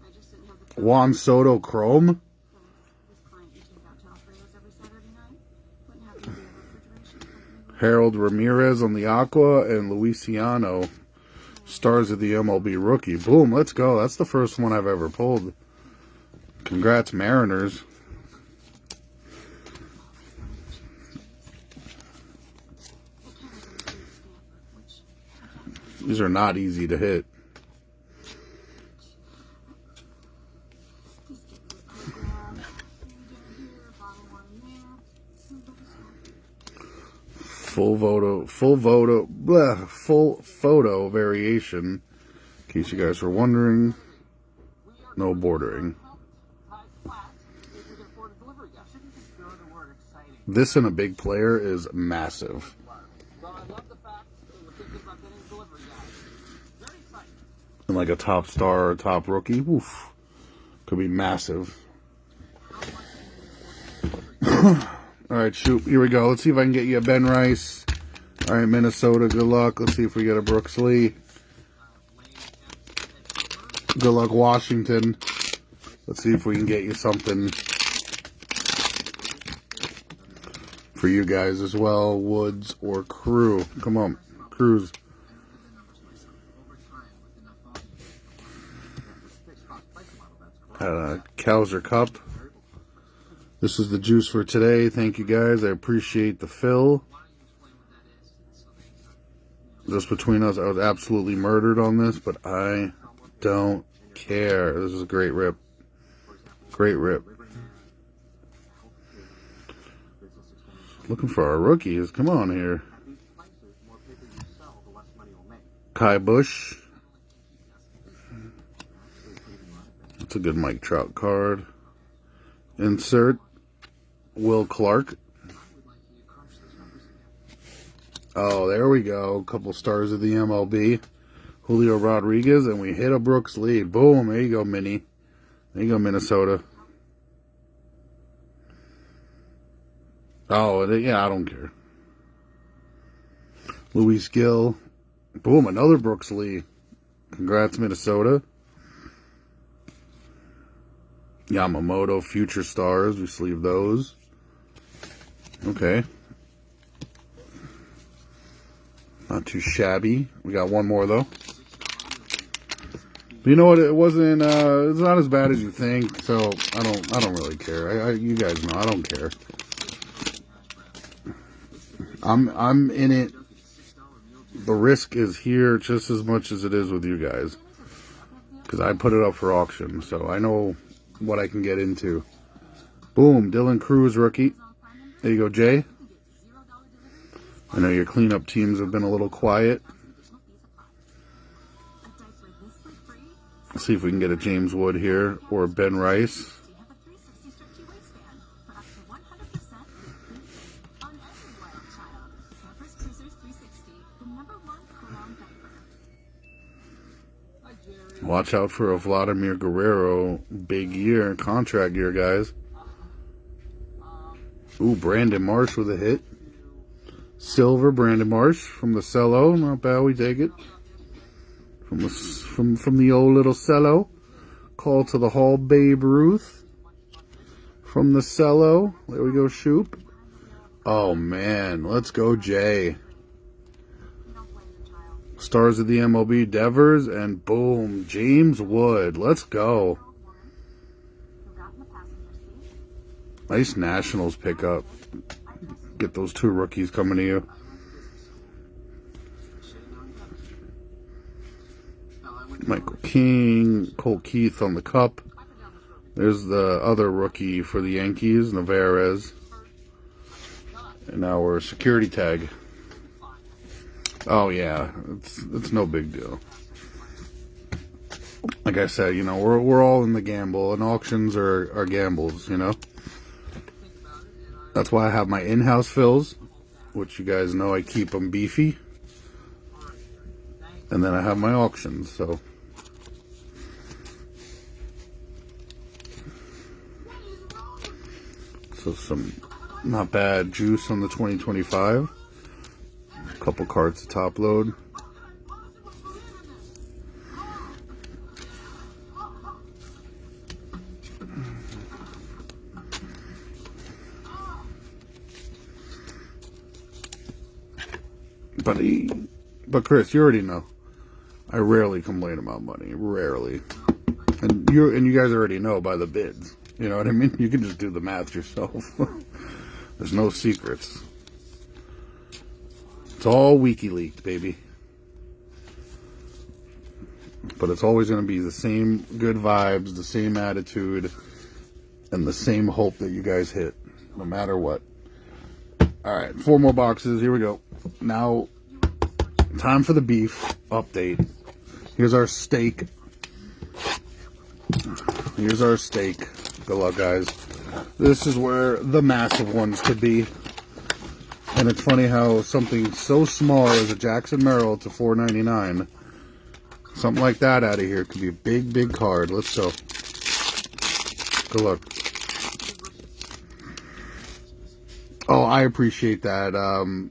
I just didn't have the Juan Soto Chrome. this client you take out to Alfredo's every Saturday night. Wouldn't have to be a refrigeration company. Harold Ramirez on the Aqua, and Luisiano, stars of the MLB rookie. Boom, let's go. That's the first one I've ever pulled. Congrats, Mariners. These are not easy to hit. Just get this program. Here, bottle one there. Full photo variation. In case you guys were wondering, no bordering. This in a big player is massive. And like a top star or top rookie, woof, could be massive. All right, shoot, here we go. Let's see if I can get you a Ben Rice. All right, Minnesota, good luck. Let's see if we get a Brooks Lee. Good luck, Washington. Let's see if we can get you something for you guys as well. Woods or Crew. Come on, Cruz. Kowser Cup. This is the juice for today. Thank you guys. I appreciate the fill. Just between us, I was absolutely murdered on this, but I don't care. This is a great rip. Great rip. Looking for our rookies. Come on here. Kai Bush. That's a good Mike Trout card. Insert Will Clark. Oh, there we go. A couple stars of the MLB. Julio Rodriguez, and we hit a Brooks Lee. Boom. There you go, Minnie. There you go, Minnesota. Oh, yeah, I don't care. Luis Gill. Boom, another Brooks Lee. Congrats, Minnesota. Yamamoto, Future Stars. We sleeve those. Okay. Not too shabby. We got one more, though. But you know what? It wasn't. It's not as bad as you think. So I don't really care. You guys know I don't care. I'm in it. The risk is here just as much as it is with you guys, because I put it up for auction, so I know what I can get into. Boom, Dylan Cruz rookie. There you go, Jay. I know your cleanup teams have been a little quiet. Let's see if we can get a James Wood here or a Ben Rice. Watch out for a Vladimir Guerrero big year, contract year, guys. Ooh, Brandon Marsh with a hit. Silver, Brandon Marsh from the cello. Not bad, we take it. From the old little cello. Call to the Hall, Babe Ruth. From the cello. There we go, Shoop. Oh, man. Let's go, Jay. Stars of the MLB, Devers, and boom, James Wood. Let's go. Nice Nationals pickup. Get those two rookies coming to you. Michael King, Cole Keith on the cup. There's the other rookie for the Yankees, Navarez. And now we're security tag. Oh yeah, it's no big deal. Like I said, you know, we're all in the gamble, and auctions are gambles, you know. That's why I have my in-house fills, which you guys know I keep them beefy. And then I have my auctions, so. So some not bad juice on the 2025. A couple cards to top load. But Chris, you already know. I rarely complain about money. Rarely. And you guys already know by the bids. You know what I mean? You can just do the math yourself. There's no secrets. It's all WikiLeaks, baby. But it's always going to be the same good vibes, the same attitude, and the same hope that you guys hit, no matter what. All right, 4 more boxes. Here we go. Now, time for the beef update. Here's our steak. Here's our steak. Good luck, guys. This is where the massive ones could be. And it's funny how something so small as a Jackson Merrill to $4.99, something like that out of here could be a big, big card. Let's go. Good luck. Oh, I appreciate that.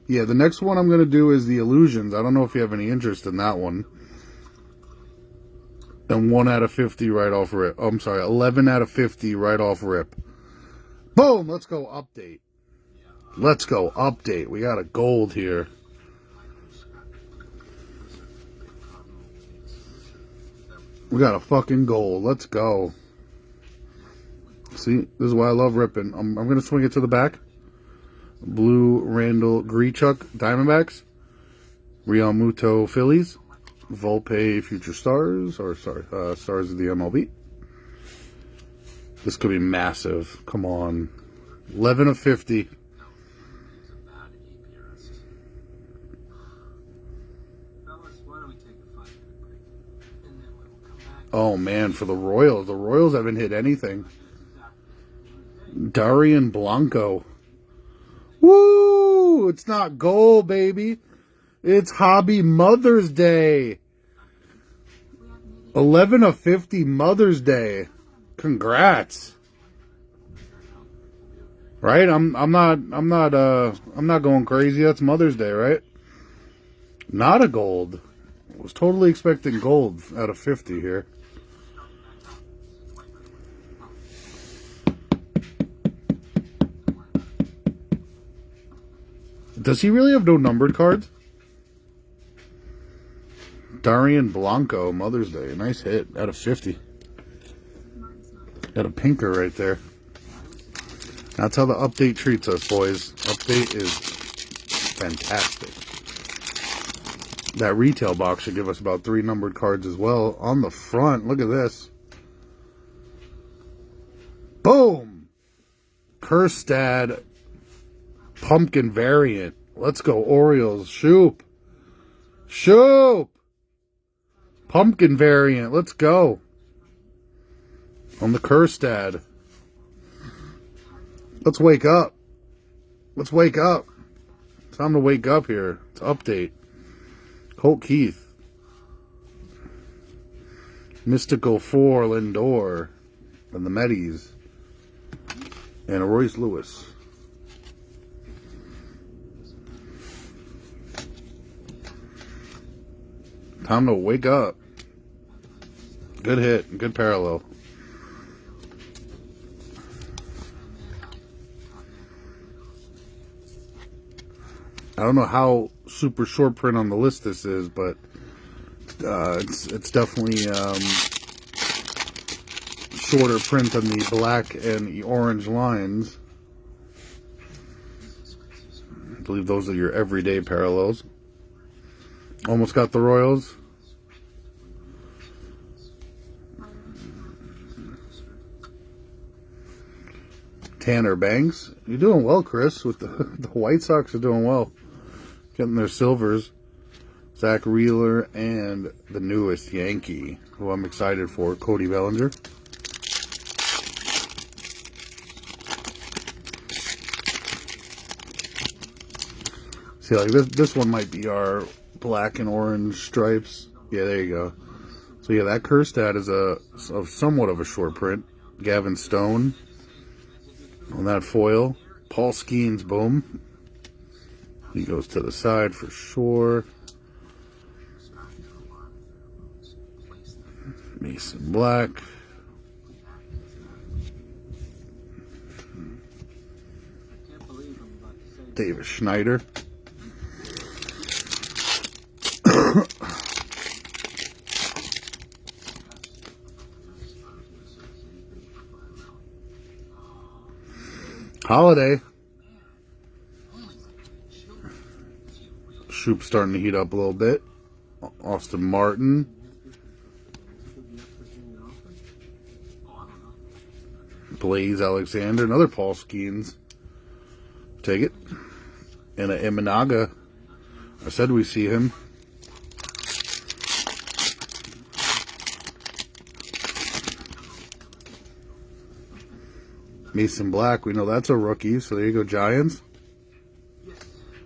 Yeah, the next one I'm going to do is the Illusions. I don't know if you have any interest in that one. And 1 out of 50 right off rip. Oh, I'm sorry, 11 out of 50 right off rip. Boom! Let's go update. Let's go update. We got a gold here. We got a fucking gold. Let's go. See, this is why I love ripping. I'm going to swing it to the back. Blue Randall Grichuk Diamondbacks. Real Muto Phillies. Volpe Future Stars. Or sorry, Stars of the MLB. This could be massive. Come on. 11 of 50. Oh man, for the Royals haven't hit anything. Darian Blanco. Woo! It's not gold, baby. It's Hobby Mother's Day. 11 of 50 Mother's Day. Congrats. Right? I'm not going crazy. That's Mother's Day, right? Not a gold. I was totally expecting gold out of 50 here. Does he really have no numbered cards? Darian Blanco, Mother's Day. Nice hit out of 50. Got a pinker right there. That's how the update treats us, boys. Update is fantastic. That retail box should give us about 3 numbered cards as well. On the front, look at this. Boom! Kerstad Pumpkin variant. Let's go, Orioles. Shoop. Shoop. Pumpkin variant. Let's go. On the Kerstad. Let's wake up. Let's wake up. Time to wake up here. It's update. Colt Keith. Mystical 4 Lindor. And the Metis. And a Royce Lewis. Time to wake up. Good hit. Good parallel. I don't know how super short print on the list this is, but it's definitely shorter print than the black and the orange lines. I believe those are your everyday parallels. Almost got the Royals. Tanner Banks. You're doing well, Chris. With the White Sox are doing well. Getting their silvers. Zach Wheeler and the newest Yankee, who I'm excited for, Cody Bellinger. See, like this one might be our black and orange stripes. Yeah, there you go. So yeah, that Kerstad is a somewhat of a short print. Gavin Stone on that foil. Paul Skeens, boom. He goes to the side for sure. Mason Black. Davis Schneider. Holiday. Shoop starting to heat up a little bit. Austin Martin. Blaze Alexander. Another Paul Skeens. Take it. And a Imanaga. I said we see him. Mason Black, we know that's a rookie, so there you go, Giants. Yes,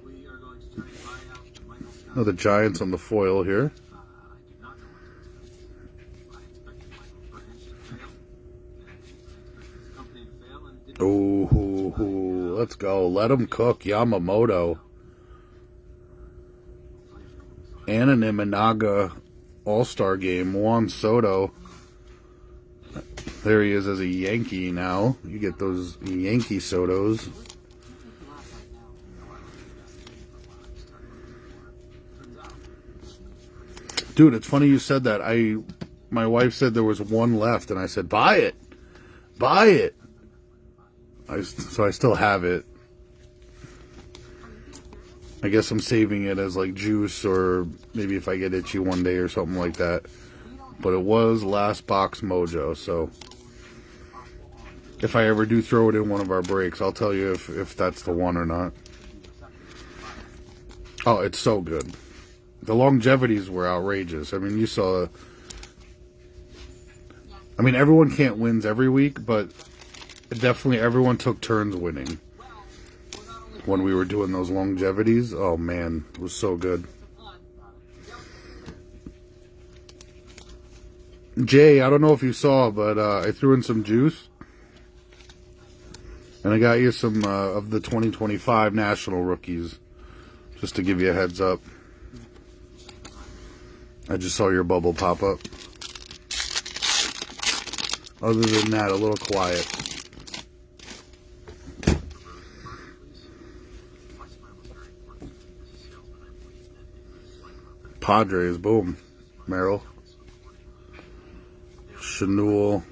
we are going to try and buy out Michael Scott. Oh, the Giants on the foil here. I do not know what to expect. I expected Michael Branch to fail. And I expected this company to fail, and it didn't. Ooh, let's go. Let him cook. Yamamoto. And an Imanaga All-Star game. Juan Soto. There he is as a Yankee now. You get those Yankee Sotos. Dude, it's funny you said that. My wife said there was one left, and I said, buy it. Buy it. So I still have it. I guess I'm saving it as like juice, or maybe if I get itchy one day or something like that. But it was last box mojo, so if I ever do throw it in one of our breaks, I'll tell you if that's the one or not. Oh, it's so good. The longevities were outrageous. I mean, you saw... I mean, everyone can't win every week, but definitely everyone took turns winning when we were doing those longevities. Oh, man, it was so good. Jay, I don't know if you saw, but I threw in some juice. And I got you some of the 2025 National Rookies, just to give you a heads up. I just saw your bubble pop up. Other than that, a little quiet. Padres, boom. Merrill. Chenul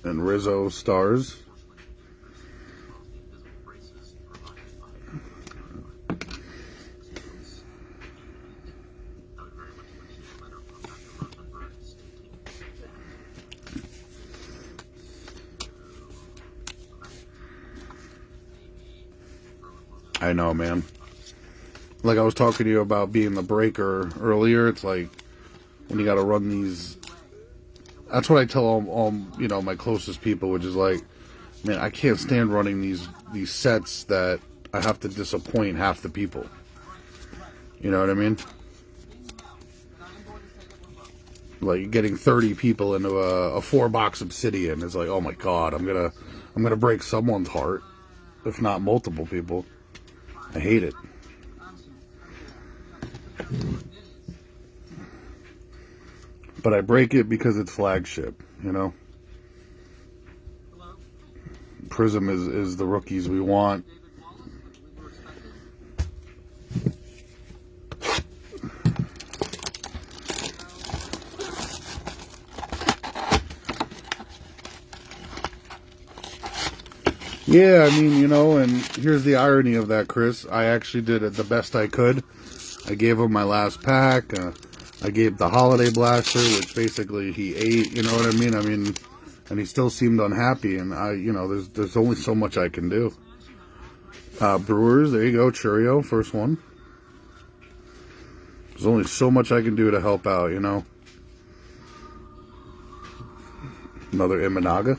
and Rizzo stars. I know, man. Like I was talking to you about being the breaker earlier, it's like when you got to run these. That's what I tell all you know, my closest people, which is like, man, I can't stand running these sets that I have to disappoint half the people. You know what I mean? Like getting 30 people into a 4-box Obsidian is like, oh my god, I'm gonna break someone's heart, if not multiple people. I hate it. But I break it because it's flagship, you know? Prism is the rookies we want. Yeah, I mean, you know, and here's the irony of that, Chris. I actually did it the best I could. I gave him my last pack. I gave the Holiday Blaster, which basically he ate, you know what I mean? I mean, and he still seemed unhappy. And there's only so much I can do. Brewers, there you go, Churio, first one. There's only so much I can do to help out, Another Imanaga.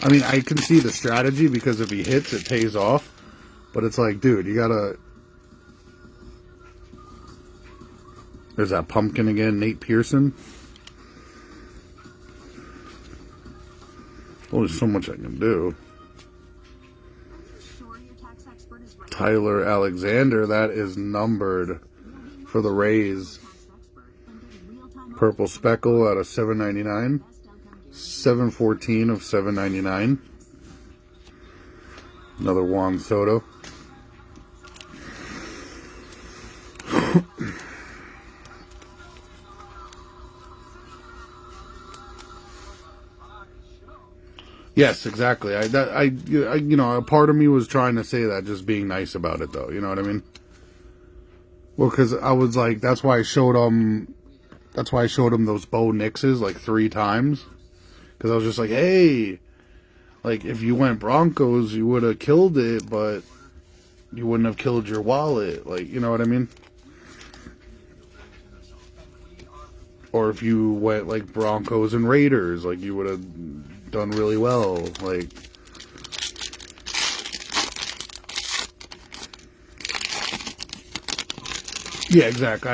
I mean, I can see the strategy because if he hits, it pays off. But it's like, dude, you gotta... There's that pumpkin again, Nate Pearson. Only so much I can do. Sure your tax expert is right. Tyler Alexander, that is numbered for the Rays. Tax expert and get real-time Purple Speckle out of $7.99. 714 of $7.99. Another Juan Soto. Yes, exactly. A part of me was trying to say that, just being nice about it, though. You know what I mean? Well, because I was like, that's why I showed him those Bo Nixes like 3 times. Because I was just like, hey, like if you went Broncos, you would have killed it, but you wouldn't have killed your wallet. Like, you know what I mean? Or if you went like Broncos and Raiders, like you would have done really well. Like, yeah, exactly.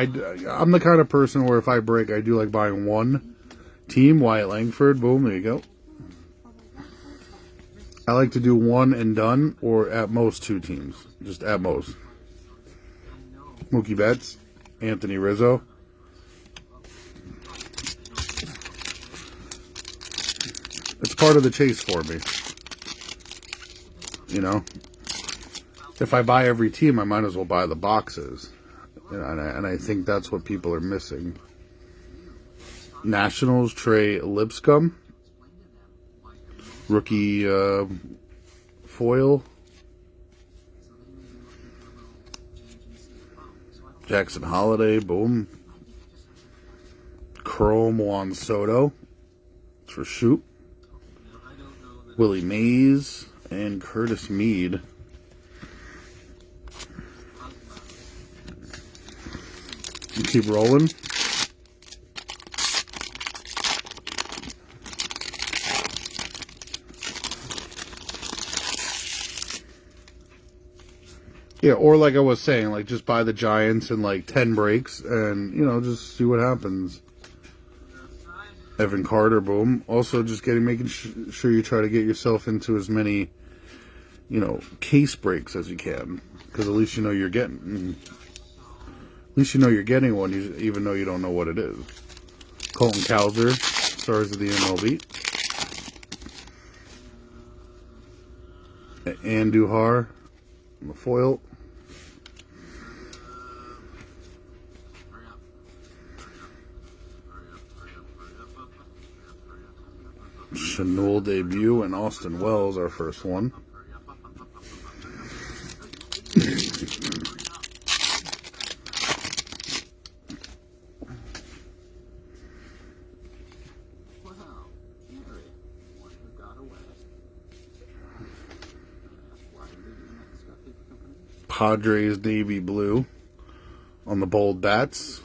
I'm the kind of person where if I break, I do like buying one team. Wyatt Langford, boom, there you go. I like to do one and done, or at most 2 teams, just at most. Mookie Betts, Anthony Rizzo. It's part of the chase for me. If I buy every team, I might as well buy the boxes. And I think that's what people are missing. Nationals, Trey Lipscomb. Rookie foil. Jackson Holiday, boom. Chrome Juan Soto. It's for shoot. Willie Mays and Curtis Mead. You keep rolling. Yeah, or like I was saying, like just buy the Giants in like 10 breaks and, just see what happens. Evan Carter, boom. Also just making sure you try to get yourself into as many, case breaks as you can. Because at least you're getting one, even though you don't know what it is. Colton Cowser, Stars of the MLB. Andujar, the foil. Chanel debut and Austin Wells, our first one. Padres navy blue on the bold bats.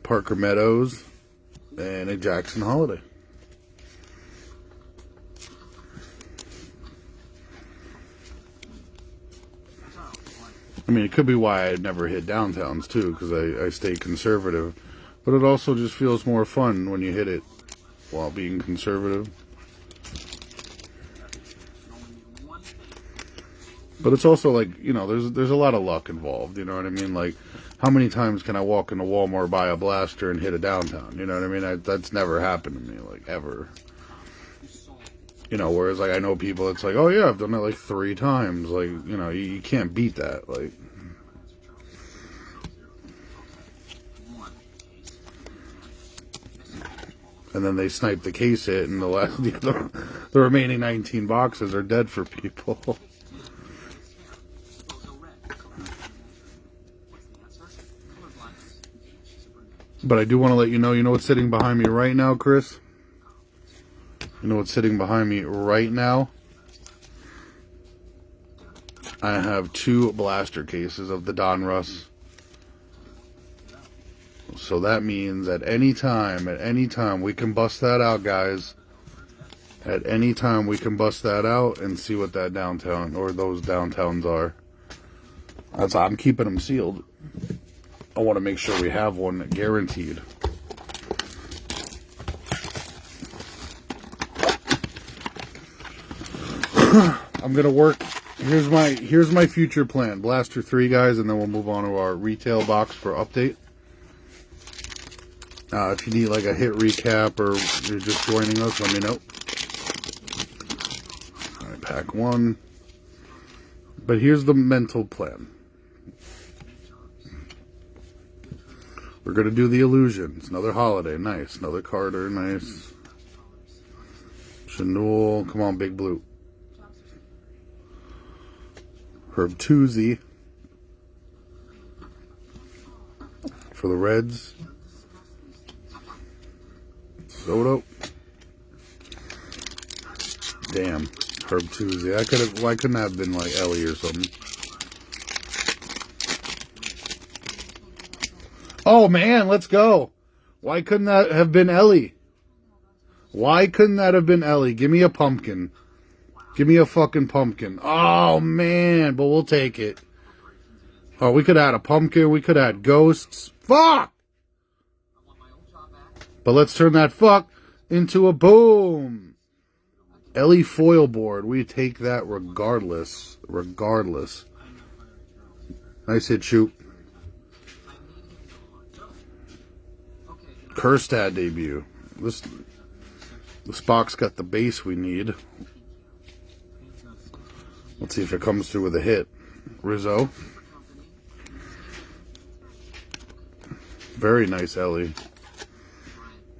Parker Meadows and a Jackson Holiday. I mean, it could be why I never hit downtowns too, because I stay conservative. But it also just feels more fun when you hit it while being conservative. But it's also like, there's a lot of luck involved, you know what I mean? Like, how many times can I walk into Walmart, buy a blaster, and hit a downtown? You know what I mean? That's never happened to me, like, ever. Whereas, like, I know people, it's like, oh, yeah, I've done it, like, 3 times. Like, you can't beat that, like. And then they snipe the case hit, and the remaining 19 boxes are dead for people. But I do want to let you know what's sitting behind me right now, Chris? You know what's sitting behind me right now? I have 2 blaster cases of the Donruss. So that means at any time, we can bust that out, guys. At any time, we can bust that out and see what that downtown, or those downtowns are. That's I'm keeping them sealed. I want to make sure we have one guaranteed. I'm gonna work. Here's my future plan. Blaster 3, guys, and then we'll move on to our retail box for update. If you need like a hit recap or you're just joining us, let me know. Alright, pack 1. But here's the mental plan. We're going to do the Illusions. Another Holiday. Nice. Another Carter. Nice. Chanel. Come on, Big Blue. Herb Toozy. For the Reds. Soto. Damn. Herb Toozy. Why couldn't that have been like Ellie or something? Oh man, let's go. Why couldn't that have been Ellie? Why couldn't that have been Ellie? Give me a pumpkin. Give me a fucking pumpkin. Oh man, but we'll take it. Oh, we could add a pumpkin. We could add ghosts. Fuck! But let's turn that fuck into a boom. Ellie foil board. We take that regardless. Regardless. Nice hit, shoot. Kerstad debut. This box got the base we need. Let's see if it comes through with a hit. Rizzo. Very nice Ellie.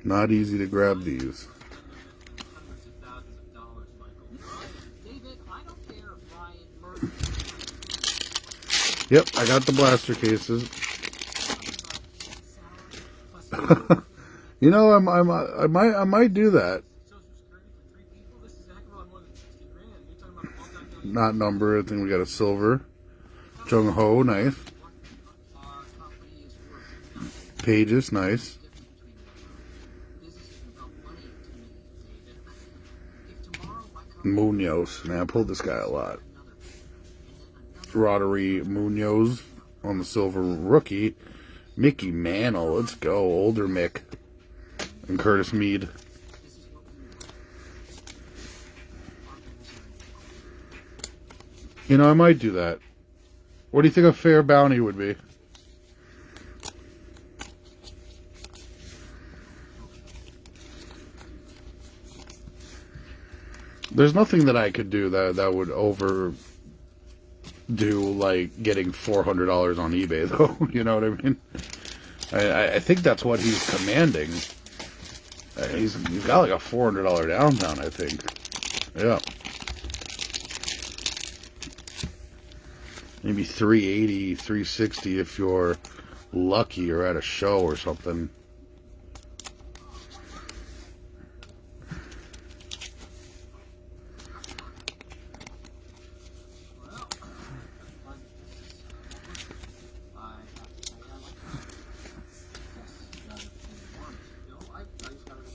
Not easy to grab these. Yep, I got the blaster cases. You know, I might do that. Not number. I think we got a silver. Jung Ho, nice. Pages, nice. Munoz. Man, I pulled this guy a lot. Roddery Munoz on the silver rookie. Mickey Mantle, let's go. Older Mick. And Curtis Mead. You know, I might do that. What do you think a fair bounty would be? There's nothing that I could do that would overdo like getting $400 on eBay, though. You know what I mean? I think that's what he's commanding. He's got like a $400 downtown, I think. Yeah. Maybe 380, 360 if you're lucky or at a show or something.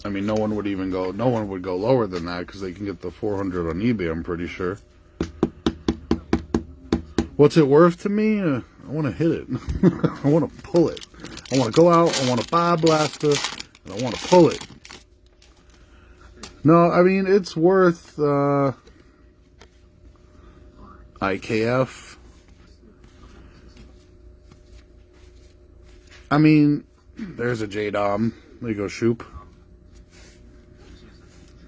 I mean, no one would go lower than that because they can get the 400 on eBay, I'm pretty sure. What's it worth to me? I want to hit it. I want to pull it. I want to go out, I want to buy a blaster, and I want to pull it. No, I mean, it's worth IKF. I mean, there's a J-Dom. There you go, Shoop.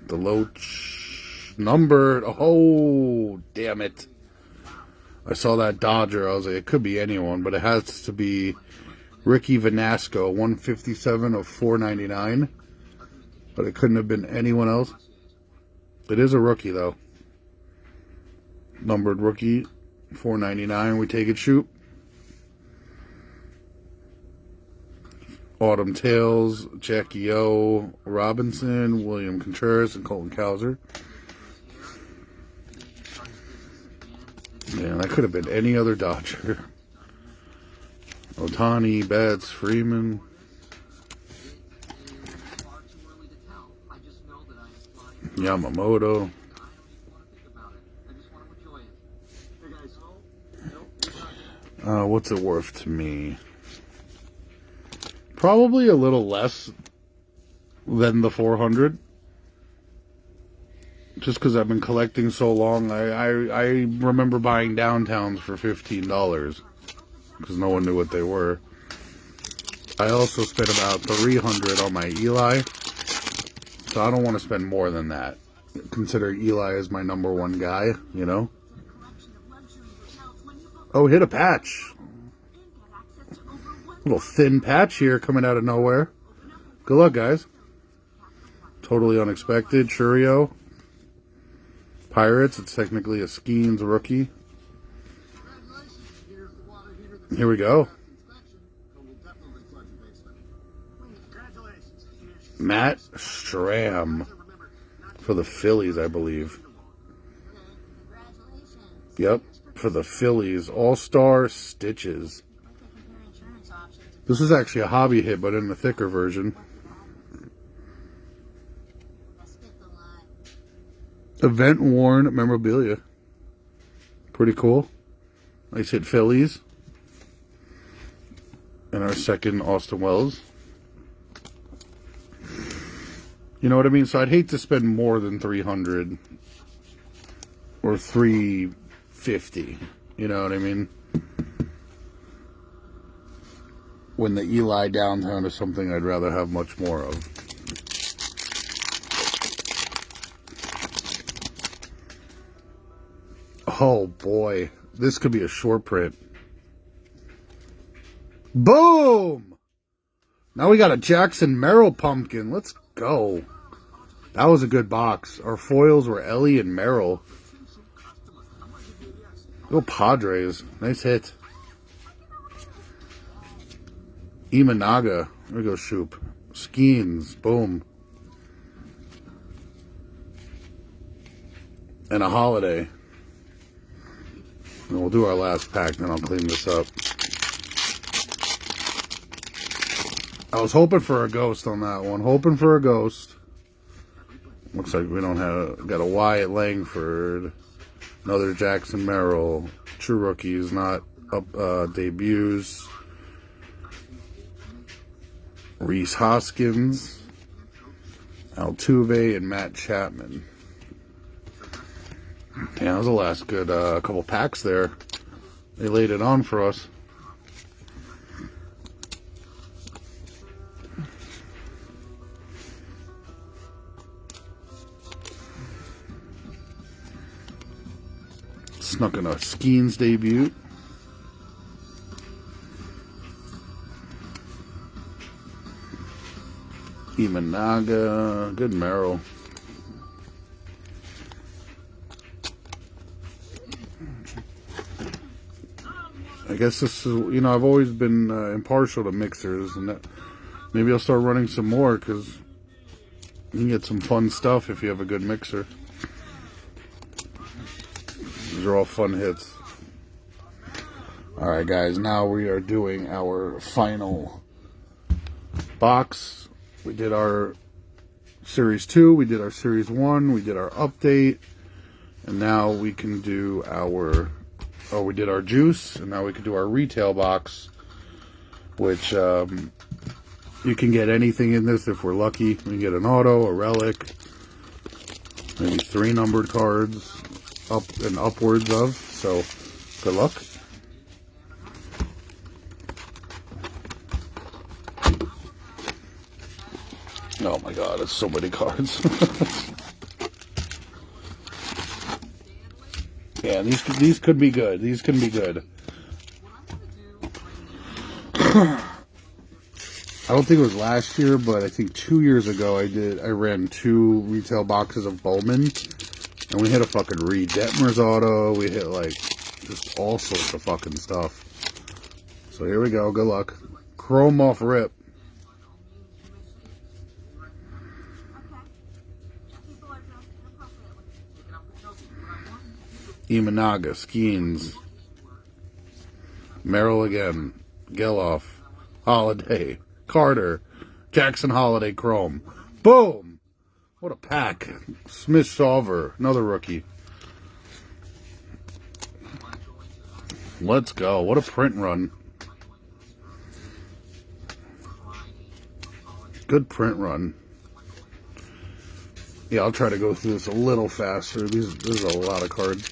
The Loach numbered. Oh, damn it. I saw that Dodger. I was like, it could be anyone, but it has to be Ricky Vanasco, 157 of 499. But it couldn't have been anyone else. It is a rookie, though. Numbered rookie, 499. We take it, Shoot. Autumn Tales, Jackie O, Robinson, William Contreras, and Colton Cowser. Man, that could have been any other Dodger. Ohtani, Betts, Freeman. Yamamoto. What's it worth to me? Probably a little less than the 400. Just because I've been collecting so long, I remember buying downtowns for $15 because no one knew what they were. I also spent about 300 on my Eli, so I don't want to spend more than that. Consider Eli as my number one guy, you know. Oh, hit a patch. Little thin patch here coming out of nowhere. Good luck, guys. Totally unexpected. Churio. Pirates. It's technically a Skeens rookie. Here we go. Matt Strahm for the Phillies, I believe. Yep, for the Phillies. All-Star Stitches. This is actually a hobby hit, but in the thicker version. Event worn memorabilia. Pretty cool. Nice hit, Phillies. And our second, Austin Wells. You know what I mean? So I'd hate to spend more than 300 or 350. You know what I mean? When the Eli downtown is something I'd rather have much more of. Oh boy, this could be a short print. Boom! Now we got a Jackson Merrill pumpkin. Let's go. That was a good box. Our foils were Ellie and Merrill. Go Padres. Nice hit. Imanaga. There we go, Shoop. Skeens. Boom. And a Holiday. And we'll do our last pack, then I'll clean this up. I was hoping for a ghost on that one. Hoping for a ghost. Looks like we don't have... Got a Wyatt Langford. Another Jackson Merrill. True rookies, not up debuts. Reese Hoskins. Altuve and Matt Chapman. Yeah, that was the last good couple packs there. They laid it on for us. Snuck in a Skeens debut. Imanaga. Good Merrill. I guess this is, you know, I've always been impartial to mixers, and that, maybe I'll start running some more because you can get some fun stuff if you have a good mixer. These are all fun hits. Alright guys, now we are doing our final box. We did our Series 2, we did our Series 1, we did our update, and now we can do our... Oh, we did our juice, and now we can do our retail box, which you can get anything in this if we're lucky. We can get an auto, a relic, maybe 3 numbered cards, up and upwards of. So, good luck. Oh my God, it's so many cards. Yeah, these could be good. These can be good. I don't think it was last year, but I think 2 years ago I ran 2 retail boxes of Bowman, and we hit a fucking Reed Detmers auto. We hit like just all sorts of fucking stuff. So here we go. Good luck. Chrome off rip. Imanaga, Skeens, Merrill again, Geloff, Holiday, Carter, Jackson Holiday Chrome. Boom! What a pack. Smith Shawver, another rookie. Let's go. What a print run. Good print run. Yeah, I'll try to go through this a little faster. There's a lot of cards.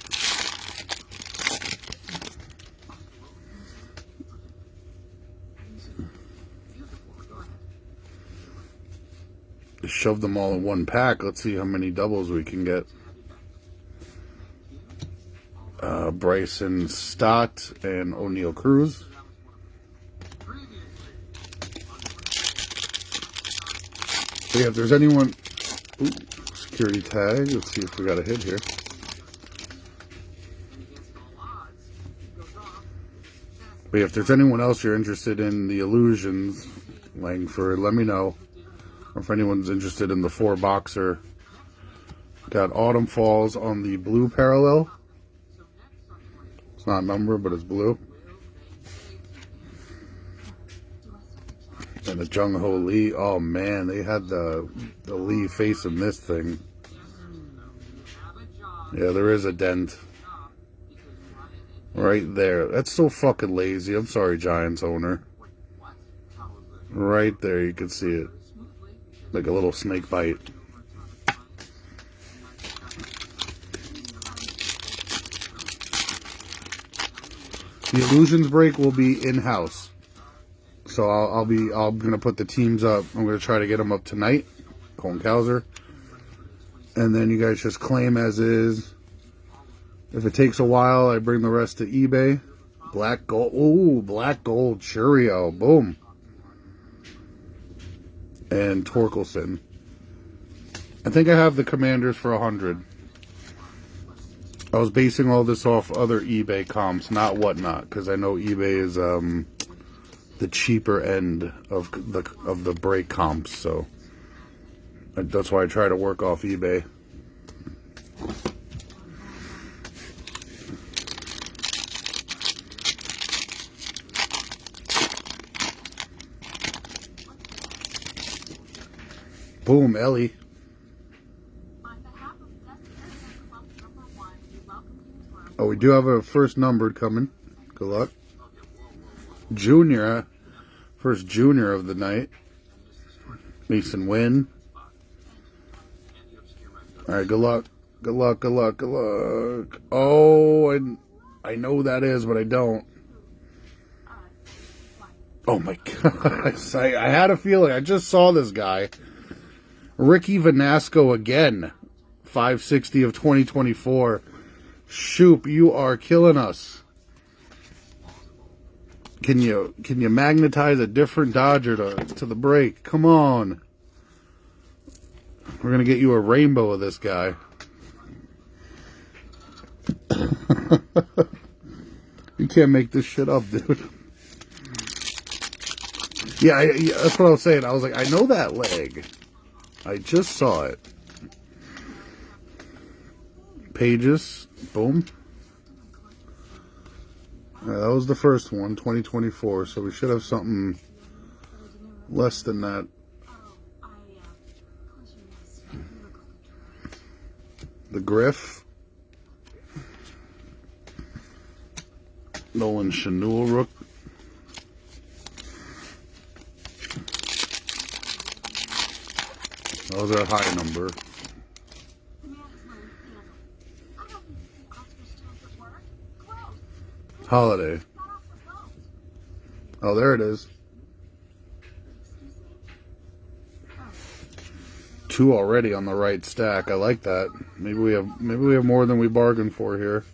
Just shove them all in one pack. Let's see how many doubles we can get. Bryson Stott and O'Neal Cruz. So yeah, if there's anyone... Ooh, security tag. Let's see if we got a hit here. But yeah, if there's anyone else you're interested in the Illusions, Langford, let me know. Or if anyone's interested in the 4-boxer. Got Autumn Falls on the blue parallel. It's not numbered, but it's blue. And the Jung Ho Lee. Oh man, they had the Lee facing this thing. Yeah, there is a dent. Right there. That's so fucking lazy. I'm sorry, Giants owner. Right there, you can see it. Like a little snake bite. The Illusions break will be in-house. So I'm gonna put the teams up. I'm gonna try to get them up tonight. Colin Cowser. And then you guys just claim as is. If it takes a while, I bring the rest to eBay. Black gold. Ooh, black gold Churio. Boom. And Torkelson. I think I have the Commanders for 100. I was basing all this off other eBay comps, not Whatnot, because I know eBay is the cheaper end of the break comps. So that's why I try to work off eBay. Boom, Ellie. Oh, we do have a first numbered coming. Good luck. Junior. First junior of the night. Mason Wynn. Alright, good luck. Good luck, good luck, good luck. Oh, I know who that is, but I don't. Oh my gosh. I had a feeling. I just saw this guy. Ricky Vanasco again. 560 of 2024. Shoop, you are killing us. Can you magnetize a different Dodger to the break? Come on. We're gonna get you a rainbow of this guy. You can't make this shit up, dude. Yeah, that's what I was saying. I was like, I know that leg. I just saw it. Pages. Boom. Yeah, that was the first one, 2024. So we should have something less than that. The Griff. Nolan Shanul Rook. That was a high number. Holiday. Oh, there it is. 2 already on the right stack. I like that. Maybe we have more than we bargained for here.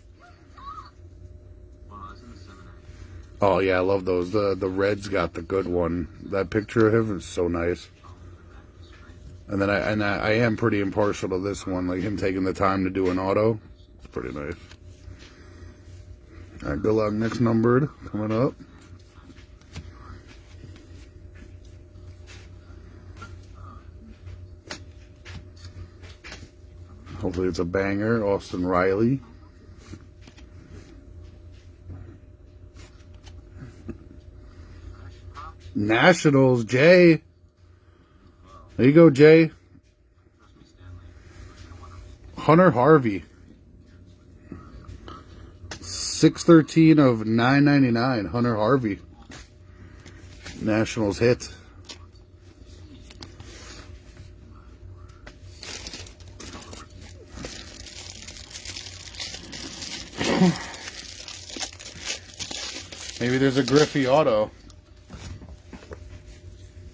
Oh yeah, I love those. The Reds got the good one. That picture of him is so nice. And then I am pretty impartial to this one, like him taking the time to do an auto. It's pretty nice. Alright, good luck. Next numbered coming up. Hopefully it's a banger. Austin Riley. Nationals, Jay. There you go, Jay. Hunter Harvey. 613 of 999. Hunter Harvey. Nationals hit. Maybe there's a Griffey auto.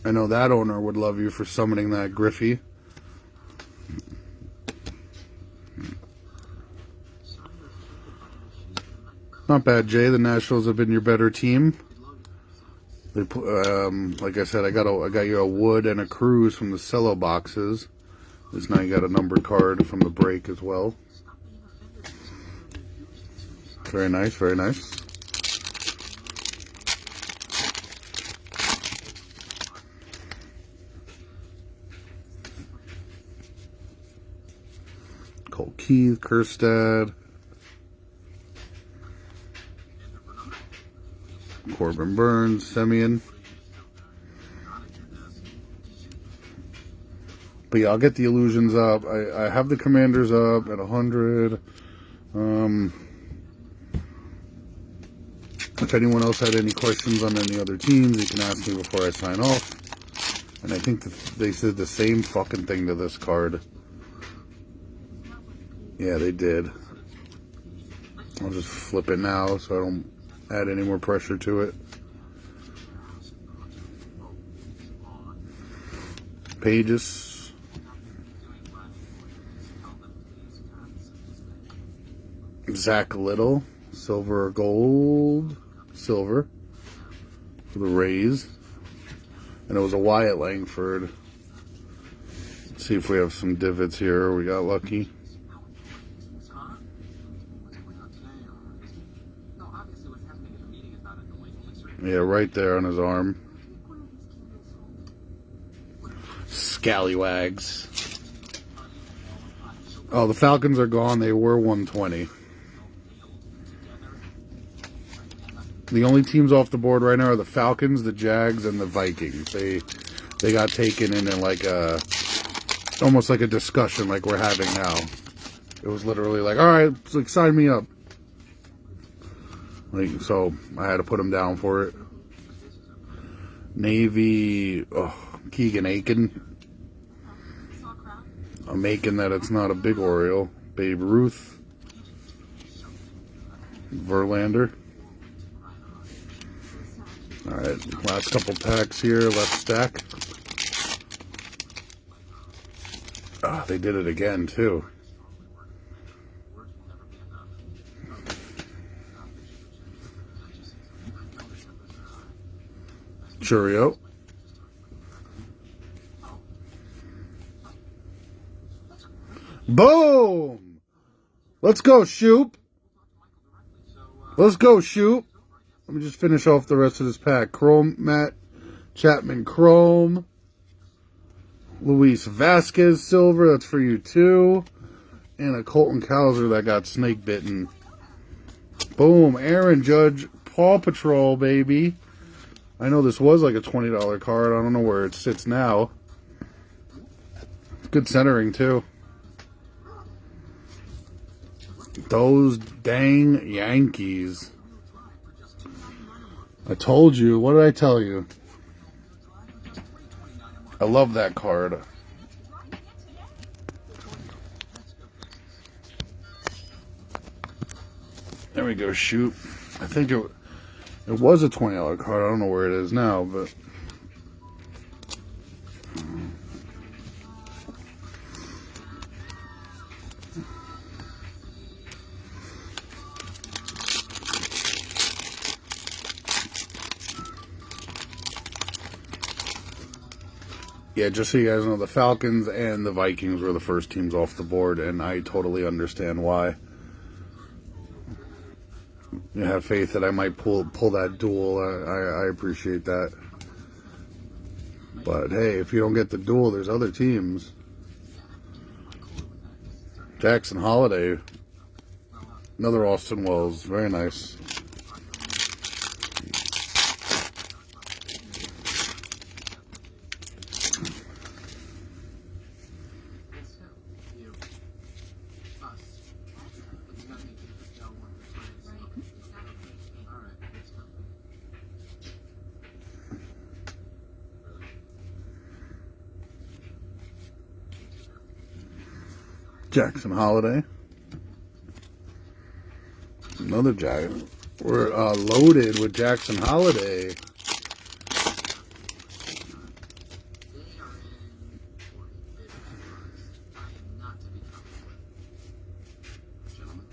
I know that owner would love you for summoning that Griffey. Not bad, Jay. The Nationals have been your better team. They put, like I said, I got you a Wood and a Cruz from the cello boxes. This now you got a numbered card from the break as well. Very nice, very nice. Cole Keith, Kerstad, Corbin Burns, Semien. But yeah, I'll get the Illusions up. I have the Commanders up at 100. If anyone else had any questions on any other teams, you can ask me before I sign off. And I think that they said the same fucking thing to this card. Yeah, they did. I'll just flip it now so I don't add any more pressure to it. Pages. Zach Little. Silver or gold. Silver. For the Rays. And it was a Wyatt Langford. Let's see if we have some divots here. We got lucky. Yeah, right there on his arm. Scallywags. Oh, the Falcons are gone. They were 120. The only teams off the board right now are the Falcons, the Jags, and the Vikings. They got taken in like a, almost like a discussion like we're having now. It was literally like, all right, like, sign me up. Like, so I had to put him down for it. Navy, Keegan Aiken. I'm making that it's not a big Oriole. Babe Ruth. Verlander. Alright, last couple packs here, left stack. Oh, they did it again, too. Churio. Boom! Let's go, Shoop. Let's go, Shoop. Let me just finish off the rest of this pack. Chrome, Matt Chapman, Chrome. Luis Vasquez, Silver. That's for you, too. And a Colton Cowser that got snake bitten. Boom. Aaron Judge, Paw Patrol, baby. I know this was like a $20 card. I don't know where it sits now. Good centering, too. Those dang Yankees. I told you. What did I tell you? I love that card. There we go, shoot. I think it was a $20 card. I don't know where it is now, but... Yeah, just so you guys know, the Falcons and the Vikings were the first teams off the board, and I totally understand why. You have faith that I might pull that duel. I appreciate that. But hey, if you don't get the duel, there's other teams. Jackson Holiday. Another Austin Wells. Very nice. Jackson Holiday. Another Jackson. We're loaded with Jackson Holiday. They are in for a bit of surprise. I am not to be trifled with. Gentlemen,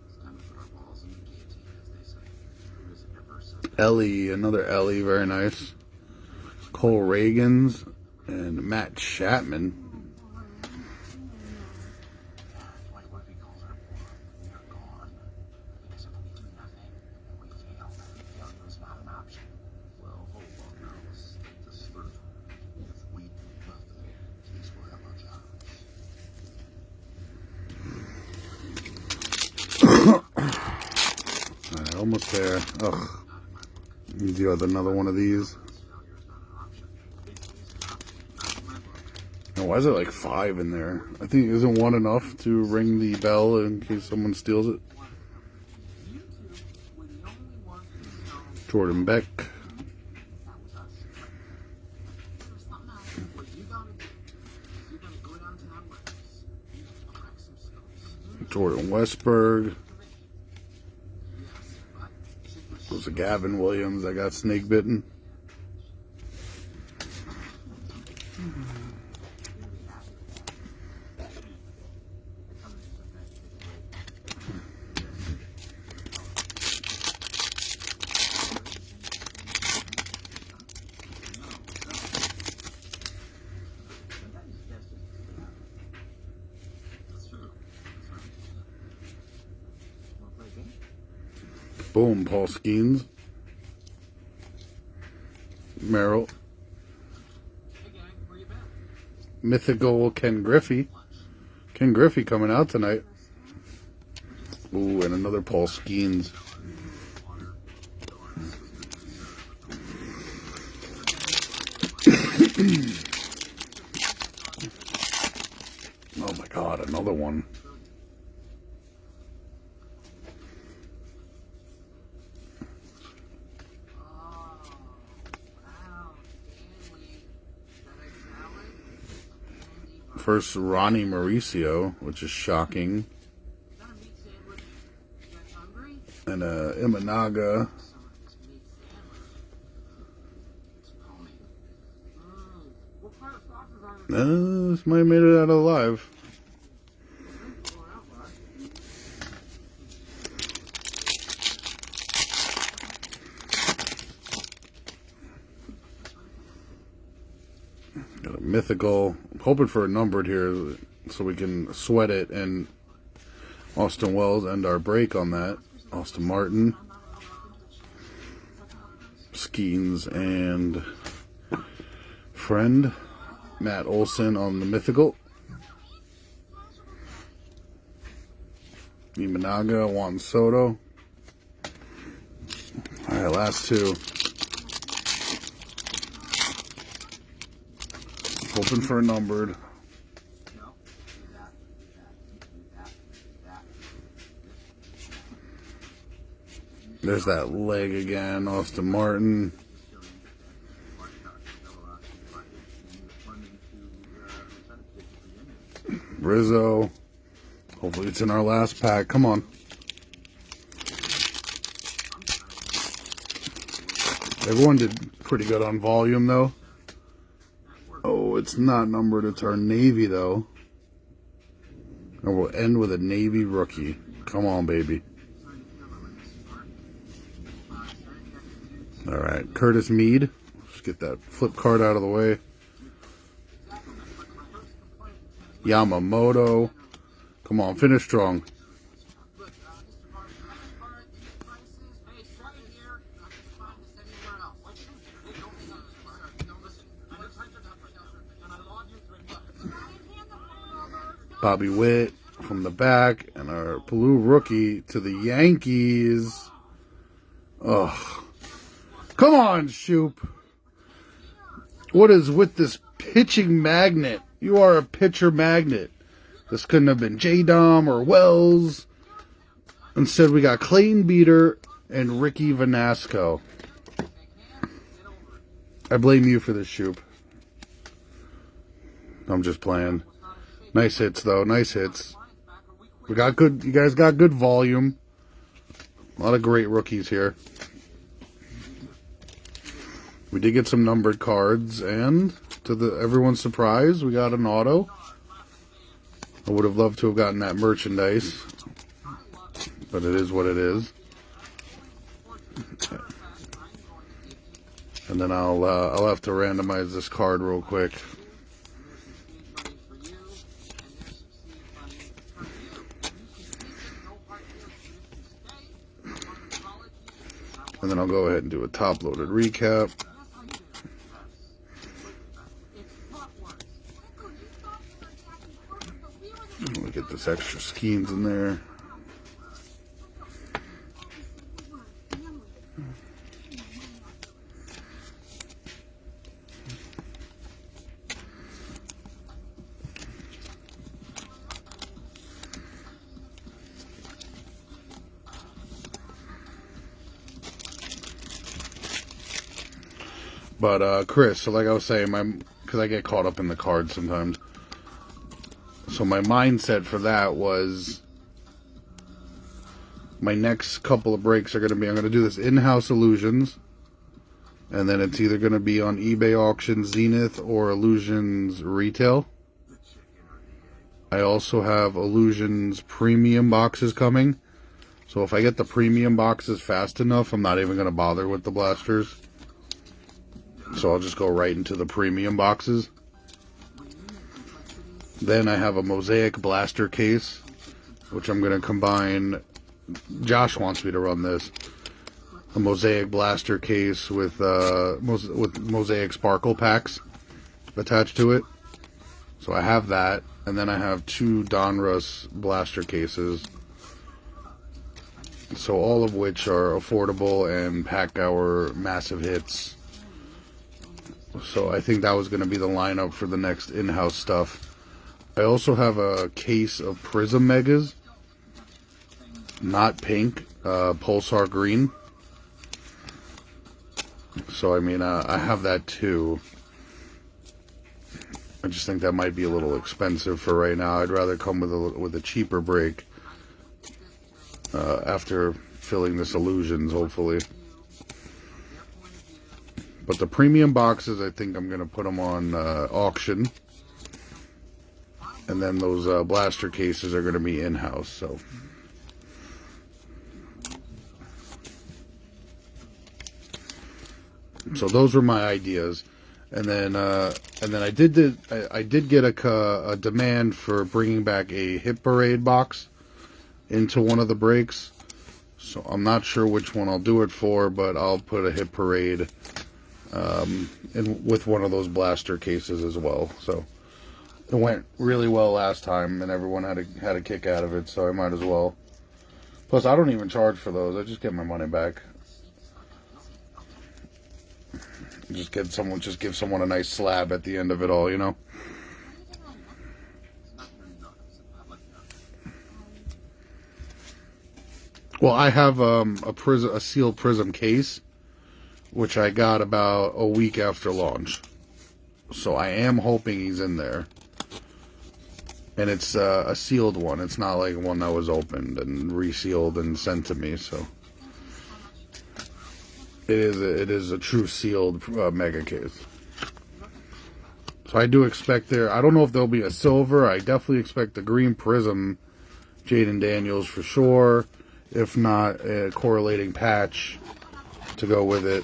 it's time to put our balls in the guillotine, as they say. Who has ever said that? Ellie, another Ellie, very nice. Cole Reagans and Matt Chapman. Like what we call our war, we are gone. Because if we do nothing and we fail, failure is not an option. Well, hold on now. Let's state this through. If we do nothing, these will have our jobs. Alright, almost there. Ugh. Need you have another one of these. Failure is not an option. Victory is an option. Not in my book. Now, why is there like 5 in there? I think isn't one enough to ring the bell in case someone steals it? You two were the only ones who know Jordan Beck. that was us. There's something else. What you gotta do is you gotta go down to that warehouse and practice some skills. Jordan Westberg. Yes, but should Those are Gavin Williams. I got snake bitten. That's true. That's right. Wanna play a game? Boom, Paul Skeens. Merrill. Hey gang, where you been? Mythical Ken Griffey. Ken Griffey coming out tonight. Ooh, and another Paul Skeens. Oh my god, another one. Oh, wow. Stanley. Is that a salad? Candy bar. First, Ronnie Mauricio, which is shocking. Is that a meat sandwich? You guys hungry? And Imanaga. Some of this meat sandwich. It's pony. What kind of sauce is on it? This might have made it out alive. Going out, bud. Got a mythical. I'm hoping for a numbered here so we can sweat it and Austin Wells end our break on that. Austin Martin, Skeens, and friend Matt Olson on the mythical. Imanaga, Juan Soto. All right, last two. Hoping for a numbered. No. That. There's that leg again, Austin Martin. Rizzo. Hopefully it's in our last pack. Come on. Everyone did pretty good on volume, though. Oh, it's not numbered. It's our Navy, though. And we'll end with a Navy rookie. Come on, baby. All right, Curtis Mead. Let's get that flip card out of the way. Yamamoto. Come on, finish strong. Look, Mr. Barton, these prices, hey, start it here. I'm going to find this anywhere else. What you do? Hey, don't listen, sir. Don't listen. I know times are tough right now, sir, and I love you very much. Bobby Witt from the back, and our blue rookie to the Yankees. Ugh. Come on, Shoop. What is with this pitching magnet? You are a pitcher magnet. This couldn't have been J-Dom or Wells. Instead, we got Clayton Beater and Ricky Vanasco. I blame you for this, Shoop. I'm just playing. Nice hits, though. Nice hits. We got good. You guys got good volume. A lot of great rookies here. We did get some numbered cards, and to everyone's surprise, we got an auto. I would have loved to have gotten that merchandise, but it is what it is. And then I'll have to randomize this card real quick. And then I'll go ahead and do a top-loaded recap. Let me get this extra Skeens in there. But Chris, so like I was saying, because I get caught up in the cards sometimes. So my mindset for that was my next couple of breaks are going to be, I'm going to do this in-house Illusions, and then it's either going to be on eBay auction Zenith or Illusions retail. I also have Illusions premium boxes coming, so if I get the premium boxes fast enough, I'm not even going to bother with the blasters. So I'll just go right into the premium boxes. Then I have a Mosaic blaster case, which I'm going to combine. Josh wants me to run this. A Mosaic blaster case with Mosaic sparkle packs attached to it. So I have that. And then I have 2 Donruss blaster cases. So all of which are affordable and pack our massive hits. So I think that was going to be the lineup for the next in-house stuff. I also have a case of Prism Megas. Not pink, Pulsar green. So, I mean, I have that too. I just think that might be a little expensive for right now. I'd rather come with a cheaper break after filling this Illusions, hopefully. But the premium boxes, I think I'm going to put them on auction. And then those blaster cases are going to be in-house. So those were my ideas. And then I did get a demand for bringing back a Hit Parade box into one of the breaks. So I'm not sure which one I'll do it for, but I'll put a Hit Parade with one of those blaster cases as well. So it went really well last time, and everyone had a kick out of it. So I might as well. Plus, I don't even charge for those. I just get my money back. Just give someone a nice slab at the end of it all, you know. Well, I have a sealed Prism case, which I got about a week after launch. So I am hoping he's in there. And it's a sealed one. It's not like one that was opened and resealed and sent to me. So it is a true sealed mega case. So I do expect there. I don't know if there'll be a silver. I definitely expect the green Prism Jaden Daniels for sure. If not, a correlating patch to go with it.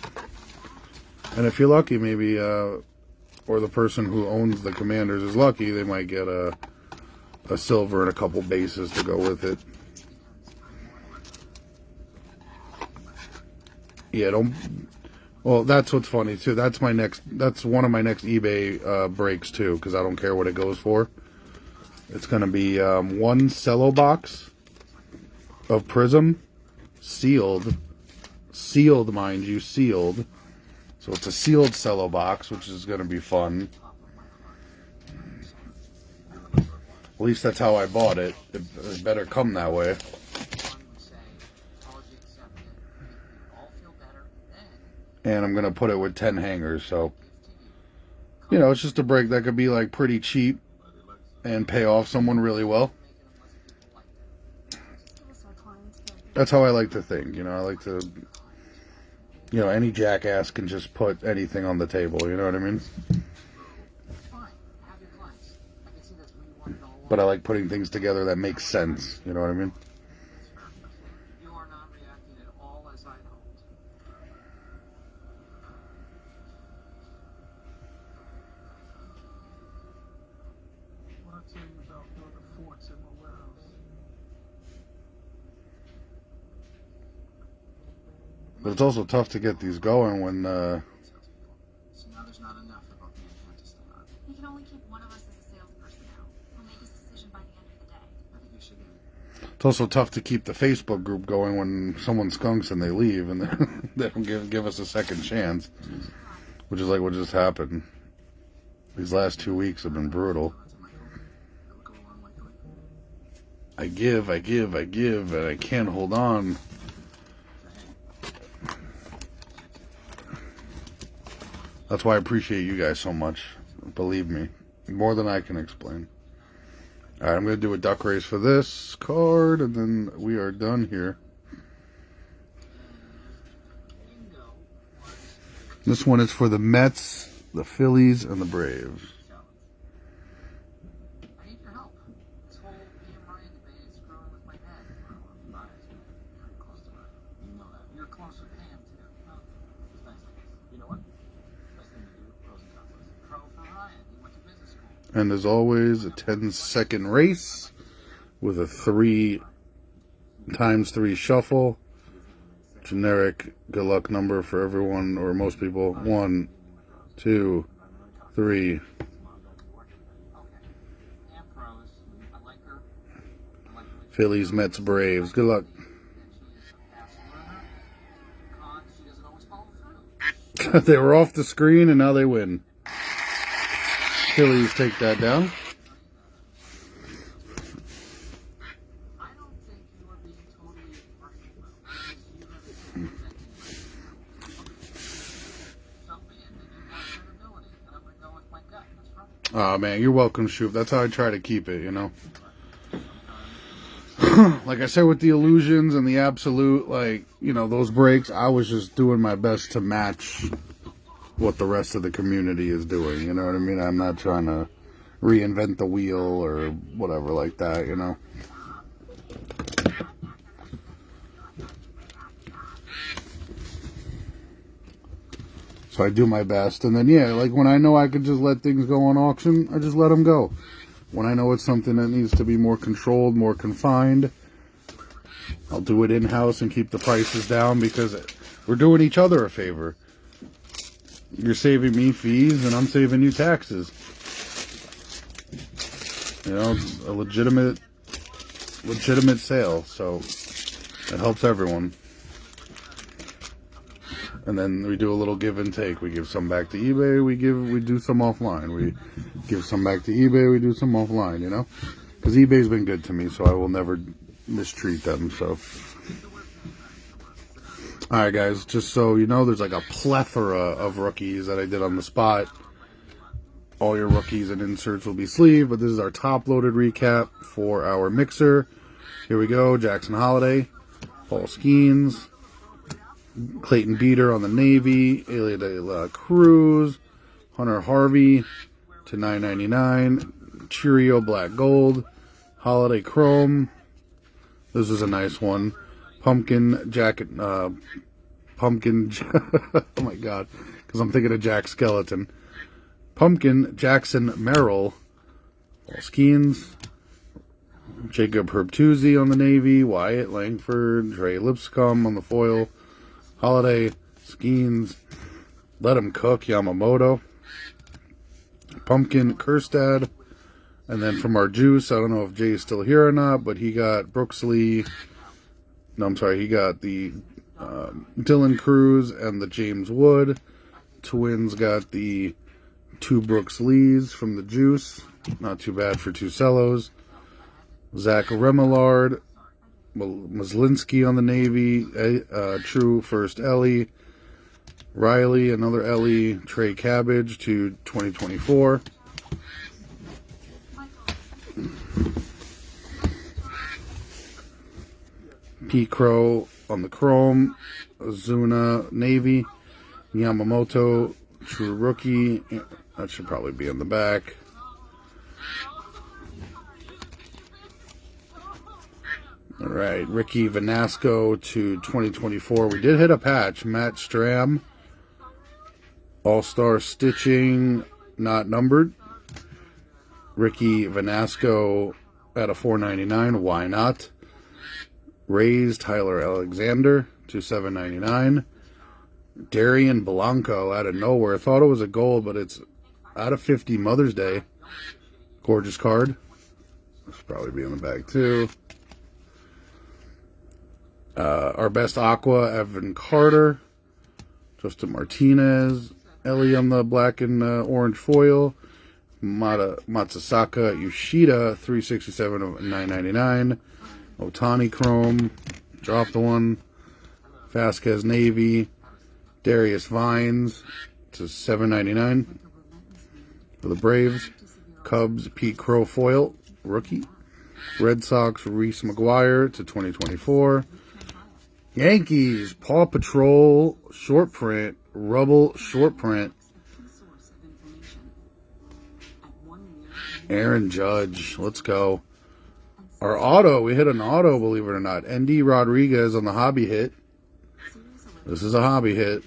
And if you're lucky, maybe, or the person who owns the Commanders is lucky, they might get a silver and a couple bases to go with it. Yeah, well, that's what's funny too. That's one of my next eBay breaks too, because I don't care what it goes for. It's gonna be one cello box of Prism, sealed, mind you, sealed. So it's a sealed cello box, which is gonna be fun. At least that's how I bought it. It better come that way. And I'm going to put it with 10 hangers. So, you know, it's just a break that could be like pretty cheap. and pay off someone really well. Just give us our clients back. That's how I like to think. I like to, any jackass can just put anything on the table. You know what I mean? Fine. Have your clients. I can see that's what you wanted all along. But I like putting things together that make sense. You know what I mean? You are not reacting at all as I hoped. What I tell you about building forts in my warehouse? But it's also tough to get these going when, So now there's not enough for both me and Ken to stay on. We can only keep one of us as a salesperson now. We'll make his decision by the end of the day. I think you should it's also tough to keep the Facebook group going when someone skunks and they leave and they don't give us a second chance, which is like what just happened. These last 2 weeks have been brutal. That would go a long way to it. I give, and I can't hold on. That's why I appreciate you guys so much. Believe me, more than I can explain. Alright, I'm going to do a duck race for this card, and then we are done here. Bingo. This one is for the Mets, the Phillies, and the Braves. I need your help. This whole me and Ryan debate is screwing with my head. Ryan, you're very close to Ryan. You know that. You're close with Pam, too. Oh, it's nice, I guess. You know what? Best thing to do, pros and cons. Pro for Ryan. He went to business school. And as always, a 10-second race with a 3 times 3 shuffle. Generic good luck number for everyone or most people. 1, 2, 3. Okay. Pam pros. I like her. I like the way Phillies, Mets, Braves. Good luck. she is a fast learner. Cons, she doesn't always follow through. They were off the screen and now they win. Phillies take that down. I don't think you are being totally impartial, though. Because you have been so be it. Then you have credibility. And I'm going to go with my gut. That's right. Oh man, you're welcome, Shoop. That's how I try to keep it, Like I said with the illusions and the absolute, those breaks, I was just doing my best to match what the rest of the community is doing, you know what I mean? I'm not trying to reinvent the wheel or whatever like that, So I do my best, and then when I know I could just let things go on auction, I just let them go. When I know it's something that needs to be more controlled, more confined, I'll do it in-house and keep the prices down because we're doing each other a favor. You're saving me fees and I'm saving you taxes. A legitimate sale, so it helps everyone. And then we do a little give and take. We give some back to eBay, we do some offline. We give some back to eBay, we do some offline, Because eBay's been good to me, so I will never mistreat them, so. Alright guys, just so you know, there's like a plethora of rookies that I did on the spot. All your rookies and inserts will be sleeved, but this is our top-loaded recap for our mixer. Here we go, Jackson Holiday, Paul Skeens, Clayton Beater on the Navy, Elia de la Cruz, Hunter Harvey to $9.99, Cheerio Black Gold, Holiday Chrome, this is a nice one, Pumpkin Jacket, oh my god, because I'm thinking of Jack Skeleton, Pumpkin Jackson Merrill, Paul Skeens, Jacob Herbtuzzi on the Navy, Wyatt Langford, Trey Lipscomb on the foil, Holiday, Skeens, Let 'Em Cook, Yamamoto, Pumpkin, Kerstad, and then from our juice, I don't know if Jay's still here or not, but he got Brooks Lee, he got the Dylan Cruz and the James Wood. Twins got the 2 Brooks Lees from the juice, not too bad for 2 cellos. Zach Remillard, Maslinski on the Navy, True First Ellie, Riley, another Ellie, Trey Cabbage to 2024. Pete Crow on the Chrome. Azuna Navy. Yamamoto True Rookie. That should probably be in the back. All right, Ricky Vanasco to 2024. We did hit a patch. Matt Stram. All-Star Stitching, not numbered. Ricky Vanasco at a $4.99. Why not? Rays Tyler Alexander to $7.99. Darian Blanco out of nowhere. Thought it was a gold, but it's out of 50 Mother's Day. Gorgeous card. This should probably be in the bag too. Our best Aqua, Evan Carter. Justin Martinez. Ellie on the black and orange foil. Matsusaka Yoshida, 367 of 999. Otani Chrome. Dropped one. Vasquez Navy. Darius Vines to $7.99 for the Braves. Cubs Pete Crow foil rookie. Red Sox Reese McGuire to 2024. Yankees Paw Patrol short print. Rubble short print. Aaron Judge. Let's go. Our auto. We hit an auto, believe it or not. ND Rodriguez on the hobby hit. This is a hobby hit.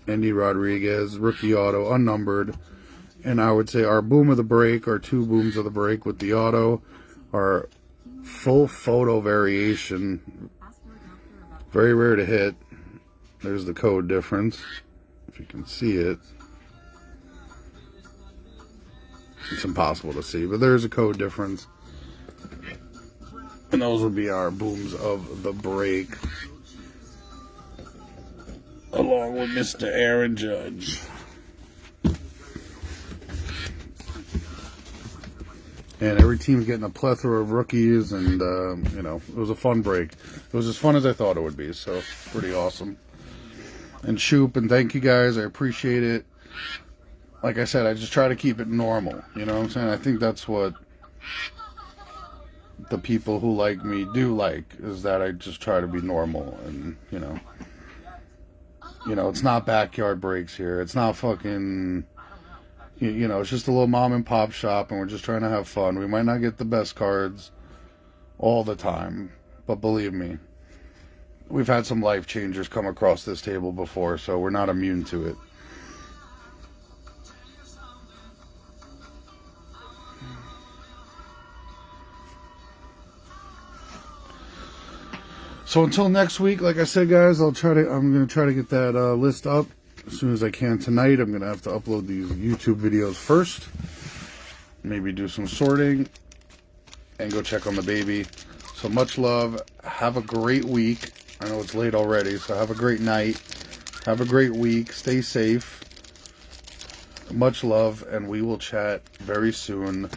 ND Rodriguez, rookie auto, unnumbered. And I would say our boom of the break, our two booms of the break with the auto, our full photo variation. Very rare to hit. There's the code difference, if you can see it. It's impossible to see, but there's a code difference. And those would be our booms of the break. Along with Mr. Aaron Judge. And every team's getting a plethora of rookies, and, you know, it was a fun break. It was as fun as I thought it would be, so pretty awesome. And Shoop, and thank you guys. I appreciate it. Like I said, I just try to keep it normal. You know what I'm saying? I think that's what the people who like me do like, is that I just try to be normal. And, you know, it's not backyard breaks here. It's not fucking, you know, it's just a little mom and pop shop, and we're just trying to have fun. We might not get the best cards all the time, but believe me, we've had some life changers come across this table before, so we're not immune to it. So until next week, like I said, guys, I'm going to try to get that list up as soon as I can tonight. I'm going to have to upload these YouTube videos first. Maybe do some sorting and go check on the baby. So much love. Have a great week. I know it's late already, so have a great night. Have a great week. Stay safe. Much love, and we will chat very soon.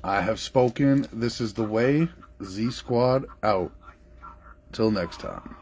I have spoken. This is the way. Z Squad out. Till next time.